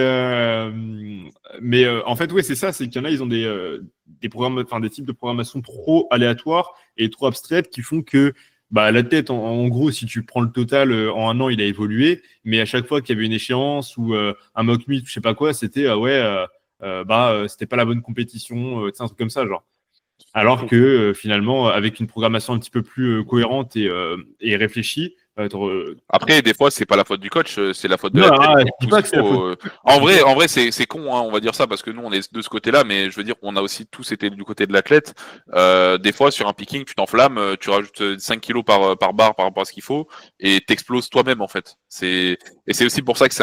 en fait, oui, c'est ça, c'est qu'il y en a, ils ont des programmes, enfin, des types de programmation trop aléatoires et trop abstraites qui font que la tête, en gros, si tu prends le total en un an, il a évolué, mais à chaque fois qu'il y avait une échéance ou un mock meet, je sais pas quoi, c'était c'était pas la bonne compétition, tu sais, un truc comme ça, genre. Alors que finalement, avec une programmation un petit peu plus cohérente et réfléchie, Après, des fois, c'est pas la faute du coach, c'est la faute de non, l'athlète qui je dis pousse pas qu'il que c'est la faute. faut. En vrai, c'est con, hein, on va dire ça parce que nous, on est de ce côté-là, mais je veux dire, on a aussi tous été du côté de l'athlète. Des fois, sur un picking, tu t'enflammes, tu rajoutes 5 kilos par barre par rapport à ce qu'il faut et t'exploses toi-même en fait. Et c'est aussi pour ça que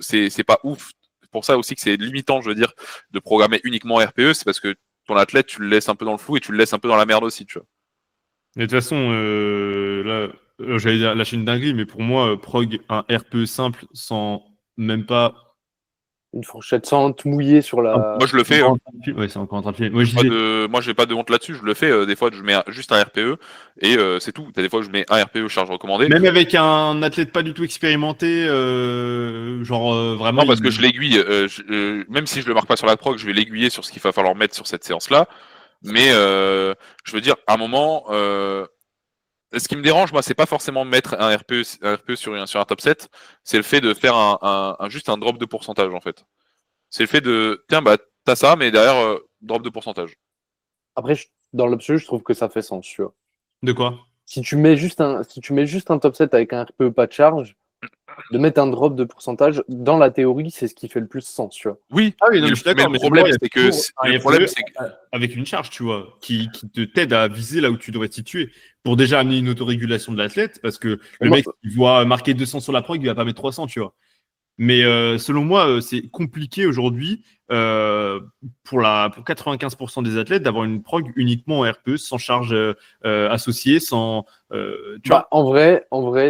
c'est pas ouf. Pour ça aussi que c'est limitant, je veux dire, de programmer uniquement RPE, c'est parce que ton athlète, tu le laisses un peu dans le flou et tu le laisses un peu dans la merde aussi, tu vois. Mais de toute façon, là, j'allais lâcher une dinguerie, mais pour moi, prog un RPE simple sans même pas Une fourchette sans te mouiller sur la. Moi, je le fais. Ouais, c'est encore en train de filmer. Moi, je Pas disais, de... Moi, j'ai pas de honte là-dessus. Je le fais. Des fois, je mets juste un RPE et c'est tout. T'as des fois, je mets un RPE charge recommandée. même avec un athlète pas du tout expérimenté, vraiment. Non, parce que je l'aiguille. Même si je le marque pas sur la prog, je vais l'aiguiller sur ce qu'il va falloir mettre sur cette séance-là. Mais je veux dire, à un moment, ce qui me dérange, moi, c'est pas forcément mettre un RPE sur un top 7, c'est le fait de faire juste un drop de pourcentage, en fait. C'est le fait de, tiens, bah, t'as ça, mais derrière, drop de pourcentage. Après, dans l'absolu, je trouve que ça fait sens, tu vois. De quoi? Si tu mets juste un top 7 avec un RPE pas de charge, de mettre un drop de pourcentage, dans la théorie, c'est ce qui fait le plus sens, tu vois. Oui, Ah oui, non, mais je suis d'accord. le problème, c'est que le problème, c'est avec une charge, tu vois, qui te t'aide à viser là où tu devrais te situer. Pour déjà amener une autorégulation de l'athlète, parce que le mec, il voit marquer 200 sur la prog, il va pas mettre 300, tu vois. Mais selon moi, c'est compliqué aujourd'hui pour 95% des athlètes d'avoir une prog uniquement en RPE, sans charge associée, sans. Tu vois. En vrai,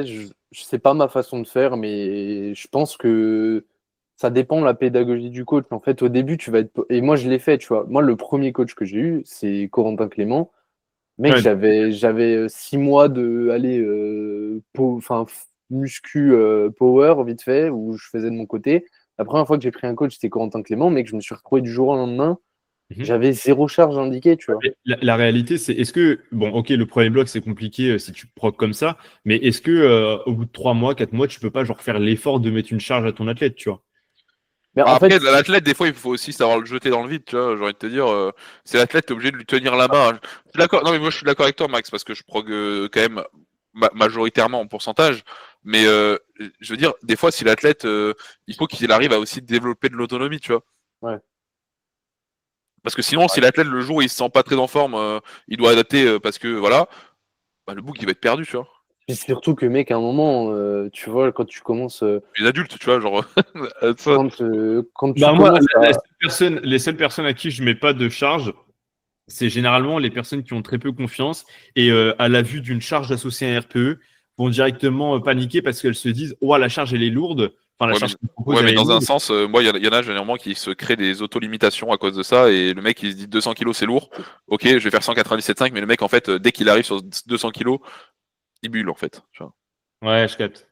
je sais pas ma façon de faire, mais je pense que ça dépend de la pédagogie du coach. En fait, au début, tu vas être. Et moi, je l'ai fait, tu vois. Moi, le premier coach que j'ai eu, c'est Corentin Clément. Mec, Ouais. j'avais 6 mois de muscu power vite fait où je faisais de mon côté. La première fois que j'ai pris un coach, c'était Corentin Clément, mec, je me suis retrouvé du jour au lendemain, Mhm. j'avais 0 charge indiquée, tu vois. La réalité, c'est est-ce que, bon, ok, le premier bloc, c'est compliqué si tu procs comme ça, mais est-ce que au bout de 3 mois, 4 mois, tu peux pas genre faire l'effort de mettre une charge à ton athlète, tu vois? Mais en Après, fait, l'athlète, des fois, il faut aussi savoir le jeter dans le vide, tu vois. J'ai envie de te dire, c'est l'athlète, t'es obligé de lui tenir la main. Je suis d'accord. Non, mais moi, je suis d'accord avec toi, Max, parce que je prog quand même majoritairement en pourcentage. Mais je veux dire, des fois, si l'athlète, il faut qu'il arrive à aussi développer de l'autonomie, tu vois. ouais. Parce que sinon, si l'athlète, le jour où il se sent pas très en forme, il doit adapter parce que, voilà, bah, le bouc, il va être perdu, tu vois. Puis surtout que, mec, à un moment, tu vois, quand tu commences, Les adultes, tu vois, genre. Ça. quand tu Bah moi, commences à. les seules personnes à qui je mets pas de charge, c'est généralement les personnes qui ont très peu confiance et à la vue d'une charge associée à un RPE vont directement paniquer parce qu'elles se disent oh la charge elle est lourde, enfin la Ouais, charge qu'on propose mais elle est dans un lourde. sens, moi, il y en a généralement qui se créent des auto-limitations à cause de ça, et le mec, il se dit 200 kilos, c'est lourd. Ok, je vais faire 197,5, mais le mec, en fait, dès qu'il arrive sur 200 kilos, il bulle, en fait. Tu vois. Ouais, je capte.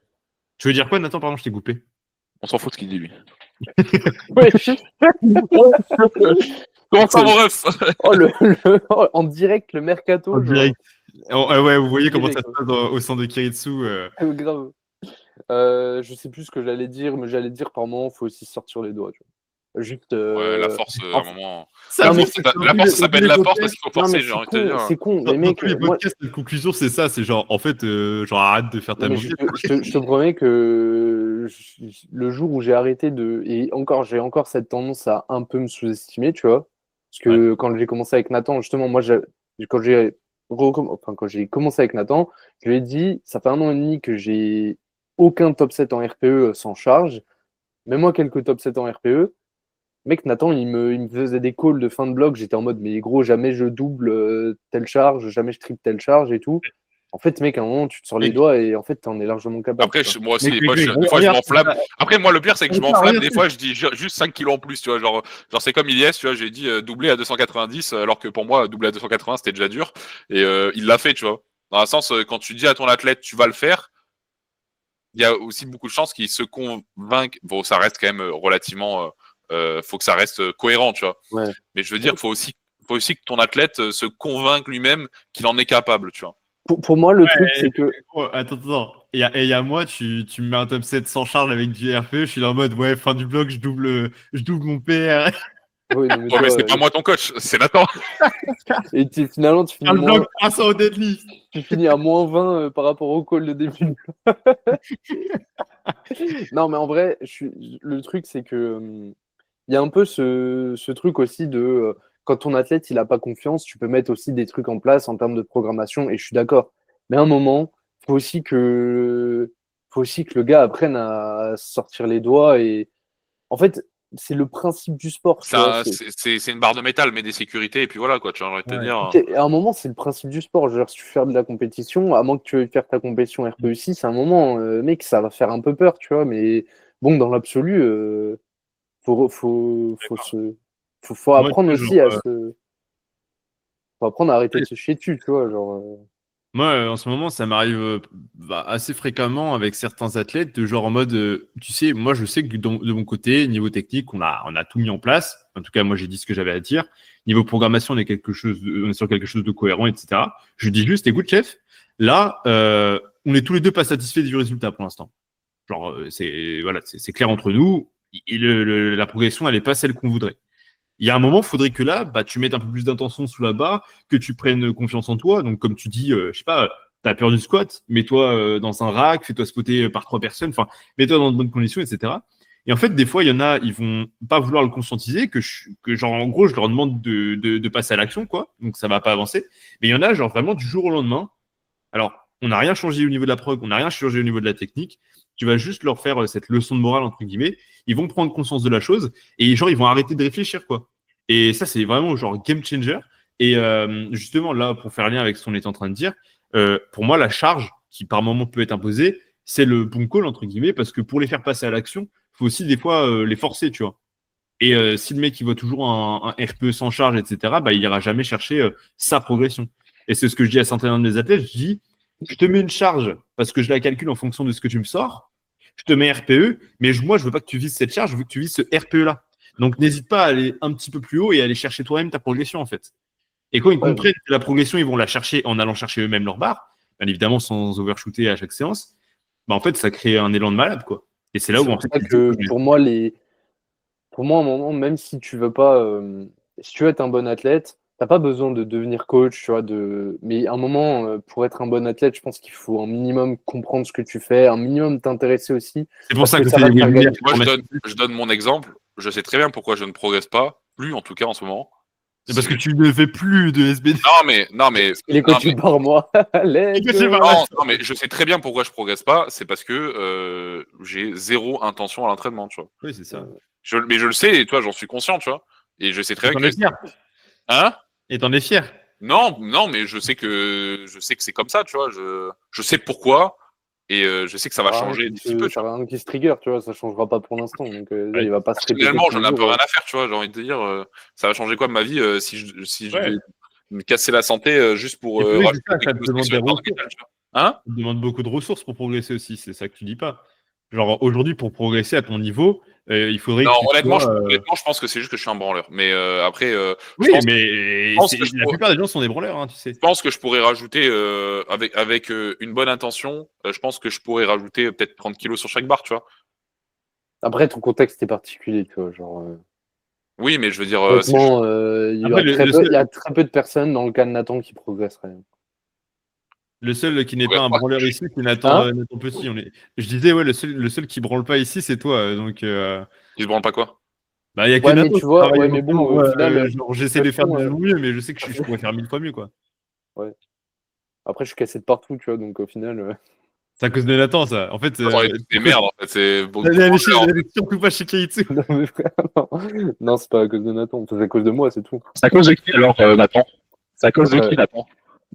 Tu veux dire quoi, Nathan? Pardon, je t'ai coupé. On s'en fout de ce qu'il dit, lui. Ouais. Comment ça, mon ref? En direct, le mercato. En direct. Ouais, vous voyez comment ça Direct, se passe au sein de Kiritsu. Grave. Je sais plus ce que j'allais dire, mais j'allais dire par moment, il faut aussi se sortir les doigts. Tu vois. Juste. Ouais, la force, à un moment. Non, mais La force, ça s'appelle la force parce qu'il faut non, mais forcer, j'ai envie de te dire. c'est con. Dans Mais mec, tous les moi, podcasts, la conclusion, c'est ça. C'est genre, en fait, genre, arrête de faire non, ta mais moquette. je te promets que le jour où j'ai arrêté de. Et encore, j'ai encore cette tendance à un peu me sous-estimer, tu vois. Parce que quand j'ai commencé avec Nathan, justement, moi, quand j'ai commencé avec Nathan, je lui ai dit, ça fait 1 an et demi que j'ai aucun top 7 en RPE sans charge. Mets-moi quelques top 7 en RPE. Mec, Nathan, il me faisait des calls de fin de bloc. J'étais en mode, mais gros, jamais je double telle charge, jamais je triple telle charge et tout. En fait, mec, à un moment, tu te sors les Mec. doigts et en fait, t'en es largement capable. Après, tu vois. moi aussi, Mec, des fois, mec, des fois, je regarde, m'enflamme. Après, moi, le pire, c'est que je Regarde, m'enflamme. regarde. Des fois, je dis juste 5 kilos en plus, tu vois. Genre c'est comme Ilyes, tu vois, j'ai dit doubler à 290, alors que pour moi, doubler à 280, c'était déjà dur. Et il l'a fait, tu vois. Dans un sens, quand tu dis à ton athlète, tu vas le faire, il y a aussi beaucoup de chances qu'il se convainque. Bon, ça reste quand même relativement. Faut que ça reste cohérent, tu vois. Ouais. Mais je veux dire, faut aussi que ton athlète se convainque lui-même qu'il en est capable, tu vois. Pour moi, le truc, c'est que. Oh, attends. Et il y a moi, tu me mets un top 7 sans charge avec du RPE, je suis là en mode, ouais, fin du bloc, je double mon PR. Oui, non, mais Ouais, toi, mais c'est pas moi ton coach, c'est Nathan. et finalement, tu finis, Le bloc 300 au deadlift. tu finis à -20 par rapport au call de début. Non, mais en vrai, le truc, c'est que il y a un peu ce truc aussi de quand ton athlète il a pas confiance, tu peux mettre aussi des trucs en place en termes de programmation, et je suis d'accord. Mais à un moment, faut aussi que faut aussi que le gars apprenne à sortir les doigts. Et en fait, c'est le principe du sport, tu vois. C'est une barre de métal, mais des sécurités, et puis voilà, quoi, tu vas te dire. À un moment, c'est le principe du sport. Je veux dire, si tu fais de la compétition, à moins que tu veuilles faire ta compétition RPE6, à un moment, mec, ça va faire un peu peur, tu vois. Mais bon, dans l'absolu, Faut Moi, apprendre tu sais, aussi faut apprendre à arrêter de se chier dessus, tu vois, moi, en ce moment, ça m'arrive assez fréquemment avec certains athlètes, de genre en mode, tu sais, moi, je sais que de mon côté, niveau technique, on a tout mis en place. En tout cas, moi, j'ai dit ce que j'avais à dire. Niveau programmation, on est sur quelque chose de cohérent, etc. Je dis juste, écoute, chef, là, on est tous les deux pas satisfaits du résultat pour l'instant. Genre, c'est clair entre nous. La progression, elle est pas celle qu'on voudrait. Il y a un moment, il faudrait que là, bah, tu mettes un peu plus d'intention sous la barre, que tu prennes confiance en toi. Donc, comme tu dis, je sais pas, t'as peur du squat, mets-toi dans un rack, fais-toi spotter par 3 personnes, enfin, mets-toi dans de bonnes conditions, etc. Et en fait, des fois, il y en a, ils vont pas vouloir le conscientiser, que genre, en gros, je leur demande de passer à l'action, quoi. Donc, ça va pas avancer. Mais il y en a, genre, vraiment, du jour au lendemain. Alors, on n'a rien changé au niveau de la prog, on n'a rien changé au niveau de la technique. Tu vas juste leur faire cette leçon de morale, entre guillemets. Ils vont prendre conscience de la chose et genre, ils vont arrêter de réfléchir, quoi. Et ça, c'est vraiment genre game changer. Et justement, là, pour faire lien avec ce qu'on est en train de dire, pour moi, la charge qui par moment peut être imposée, c'est le bon call, entre guillemets, parce que pour les faire passer à l'action, il faut aussi des fois les forcer, tu vois. Et si le mec il voit toujours un RPE sans charge, etc., bah, il ira jamais chercher sa progression. Et c'est ce que je dis à certains de mes athlètes, je dis, je te mets une charge parce que je la calcule en fonction de ce que tu me sors, je te mets RPE, mais moi je veux pas que tu vises cette charge, je veux que tu vises ce RPE-là. Donc n'hésite pas à aller un petit peu plus haut et à aller chercher toi-même ta progression en fait. Et quand ils comprennent que la progression, ils vont la chercher en allant chercher eux-mêmes leur barre, bien évidemment sans overshooter à chaque séance, bah, en fait ça crée un élan de malade, quoi. Et c'est là où c'est en pour fait, ça que pour moi, à un moment, même si tu veux pas, si tu veux être un bon athlète, t'as pas besoin de devenir coach, tu vois, mais à un moment, pour être un bon athlète, je pense qu'il faut un minimum comprendre ce que tu fais, un minimum t'intéresser aussi, c'est pour parce ça que que ça c'est va des te faire webinaires. gagner. Moi, je donne mon exemple. Je sais très bien pourquoi je ne progresse pas, plus en tout cas en ce moment. C'est parce que tu ne fais plus de SBD. Il est coaché par moi. Let's Coaché go. par Non, mais je sais très bien pourquoi je progresse pas. C'est parce que j'ai zéro intention à l'entraînement, tu vois. Oui, c'est ça. Mais je le sais, et toi, j'en suis conscient, tu vois. Et je sais très Et bien t'en es que. fier. Hein? Et t'en es fier. Non, non, mais je sais que c'est comme ça, tu vois. Je sais pourquoi, et je sais que ça va changer d'ici peu, tu Ça vois. va rien qui se trigger, tu vois, ça changera pas pour l'instant. Donc, Ouais. il va pas se répéter Personnellement, tous j'en les ai un peu jours. rien à faire, tu vois. J'ai envie de te dire, ça va changer quoi de ma vie si je Ouais. vais me casser la santé juste pour Et puis oui, c'est rajouter ça, des ça te kilos demande sur des une barre ressources. métal, tu vois. Hein? Ça te demande beaucoup de ressources pour progresser aussi. C'est ça que tu dis pas. Genre, aujourd'hui, pour progresser à ton niveau, il faudrait Non, que tu sois. honnêtement, je pense que c'est juste que je suis un branleur. Mais après, Oui, mais pense que je la plupart des gens sont des branleurs, hein, tu sais. je pense que je pourrais rajouter, avec une bonne intention, je pense que je pourrais rajouter peut-être 30 kilos sur chaque barre, tu vois. Après, ton contexte est particulier, tu vois, Oui, mais je veux dire, honnêtement, Après, il y a très peu de personnes dans le cas de Nathan qui progresseraient. le seul qui n'est pas ouais, un branleur ici, c'est Hein? Nathan Petit. Je disais, ouais, le seul qui branle pas ici, c'est toi. Donc, tu te branles pas quoi? bah, il y a que Ouais, mais Nathan tu qui vois, travaille ouais, mais énormément. bon, au Moi, final, de j'essaie de toute faire façon, de mon mieux, mais je sais que je pourrais faire 1000 fois mieux, quoi. ouais. Après, je suis cassé de partout, tu vois, donc au final. C'est à cause de Nathan, ça. En fait, J'en ai toutes des merdes, en fait. C'est beaucoup n'allez surtout pas chez Kaitsu. Non, mais vraiment. Non, c'est pas à cause de Nathan, c'est à cause de moi, c'est tout. C'est à cause de qui alors, Nathan? C'est à cause de Ouais. qui, Nathan?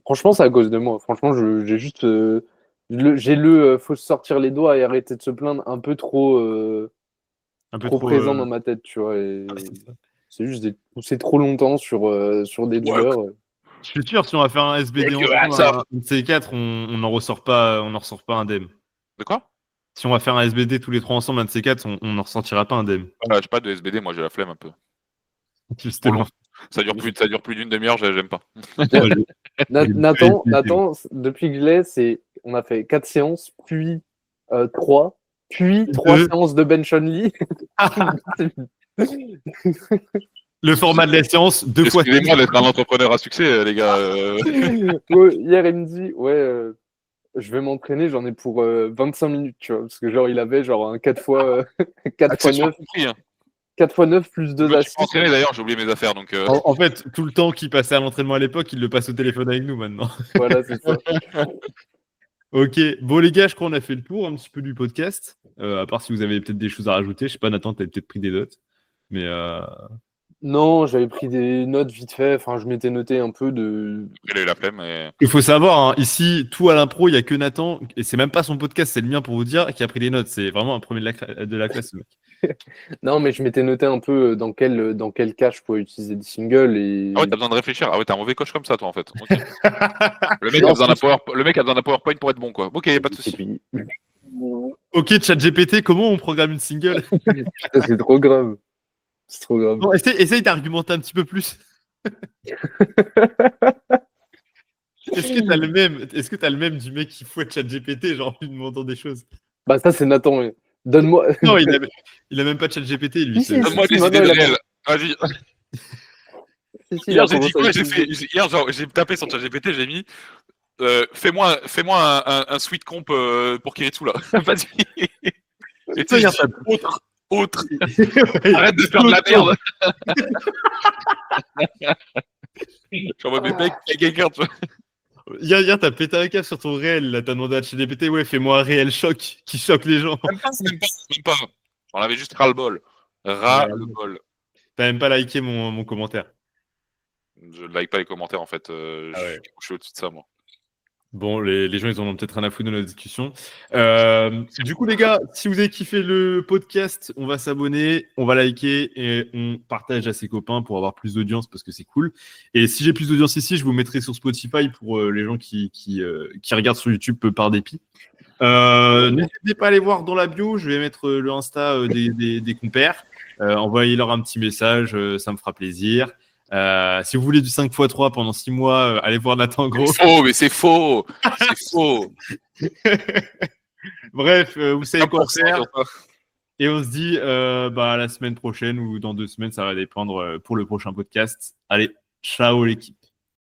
Franchement, c'est à cause de moi. Franchement, j'ai juste. Faut se sortir les doigts et arrêter de se plaindre un peu Un peu trop trop. présent dans ma tête, tu vois. Et Ouais, c'est ça. c'est juste pousser trop longtemps sur des Ouais, douleurs. Je suis sûr, si on va faire un SBD ensemble, ça. un de ces quatre, on n'en ressort pas indemne. De quoi? Si on va faire un SBD tous les trois ensemble, un de ces quatre, on n'en ressortira pas indemne. J'ai pas de SBD, moi j'ai la flemme un peu. Trop Justement. long. Ça dure plus d'une demi-heure, j'aime pas. Nathan, depuis que je l'ai, on a fait 4 séances, puis 3, puis 3 séances de bench only. Le format de la séance, 2 fois. Excusez-moi d'être un entrepreneur à succès, les gars. Ouais, hier, il me dit, ouais, je vais m'entraîner, j'en ai pour 25 minutes, tu vois, parce que genre, il avait genre un 4 fois, 4 fois 9, compris. Hein. 4 fois 9 plus 2 Je me suis assists. pas entraîné d'ailleurs, j'ai oublié mes affaires. Donc, En fait, tout le temps qu'il passait à l'entraînement à l'époque, il le passe au téléphone avec nous maintenant. Voilà, c'est ça. Ok, bon les gars, je crois qu'on a fait le tour un petit peu du podcast. À part si vous avez peut-être des choses à rajouter. Je sais pas, Nathan, t'avais peut-être pris des notes. Mais Non, j'avais pris des notes vite fait. Enfin, je m'étais noté un peu de. Il a eu la flemme. Et... Il faut savoir, hein, ici, tout à l'impro, il n'y a que Nathan, et c'est même pas son podcast, c'est le mien pour vous dire, qui a pris des notes. C'est vraiment un premier de la classe, ce mec. Non, mais je m'étais noté un peu dans quel cas je pouvais utiliser des singles et. Ah ouais, t'as besoin de réfléchir. Ah ouais, t'es un mauvais coach comme ça, toi, en fait. Ok. Le mec Non, a besoin d'un PowerPoint pour être bon, quoi. Ok, pas de Et souci. puis, Ok, ChatGPT, comment on programme une single? ça, c'est trop grave. C'est trop grave. Bon, essaye d'argumenter un petit peu plus. Est-ce que t'as le même du mec qui fouette ChatGPT, genre lui demandant des choses? Bah, ça, c'est Nathan. Ouais. Donne-moi. Non, il a même pas ChatGPT, lui. Si, si, Donne-moi des maintenant, idées il a réelles. Vas-y. Si, si, il Hier, a j'ai dit commencé à quoi? utiliser. Hier, genre, j'ai tapé sur ChatGPT, j'ai mis fais-moi un sweet comp pour Kiritsu là. Vas-y. Et tu sais, Regarde, je dis, autre. Ouais, Arrête de faire de la merde. Je suis en mode, mais mec, il y a quelqu'un, tu vois. Hier, t'as pété un câble sur ton réel, là, t'as demandé à ChatGPT, ouais, fais-moi un réel choc qui choque les gens. Même pas. On avait juste ras-le-bol. Ras-le-bol. T'as même pas liké mon commentaire. Je like pas les commentaires en fait. Ah ouais. Je suis au-dessus de ça, moi. Bon, les gens, ils en ont peut-être rien à foutre de notre discussion. Du coup, les gars, si vous avez kiffé le podcast, on va s'abonner, on va liker et on partage à ses copains pour avoir plus d'audience parce que c'est cool. Et si j'ai plus d'audience ici, je vous mettrai sur Spotify pour les gens qui regardent sur YouTube par dépit. N'hésitez pas à aller voir dans la bio, je vais mettre le Insta des compères. Envoyez-leur un petit message, ça me fera plaisir. Si vous voulez du 5x3 pendant 6 mois, allez voir Nathan Gros. C'est faux. C'est faux. Bref, vous savez quoi faire. Sur ça. Et on se dit la semaine prochaine ou dans 2 semaines, ça va dépendre pour le prochain podcast. Allez, ciao l'équipe.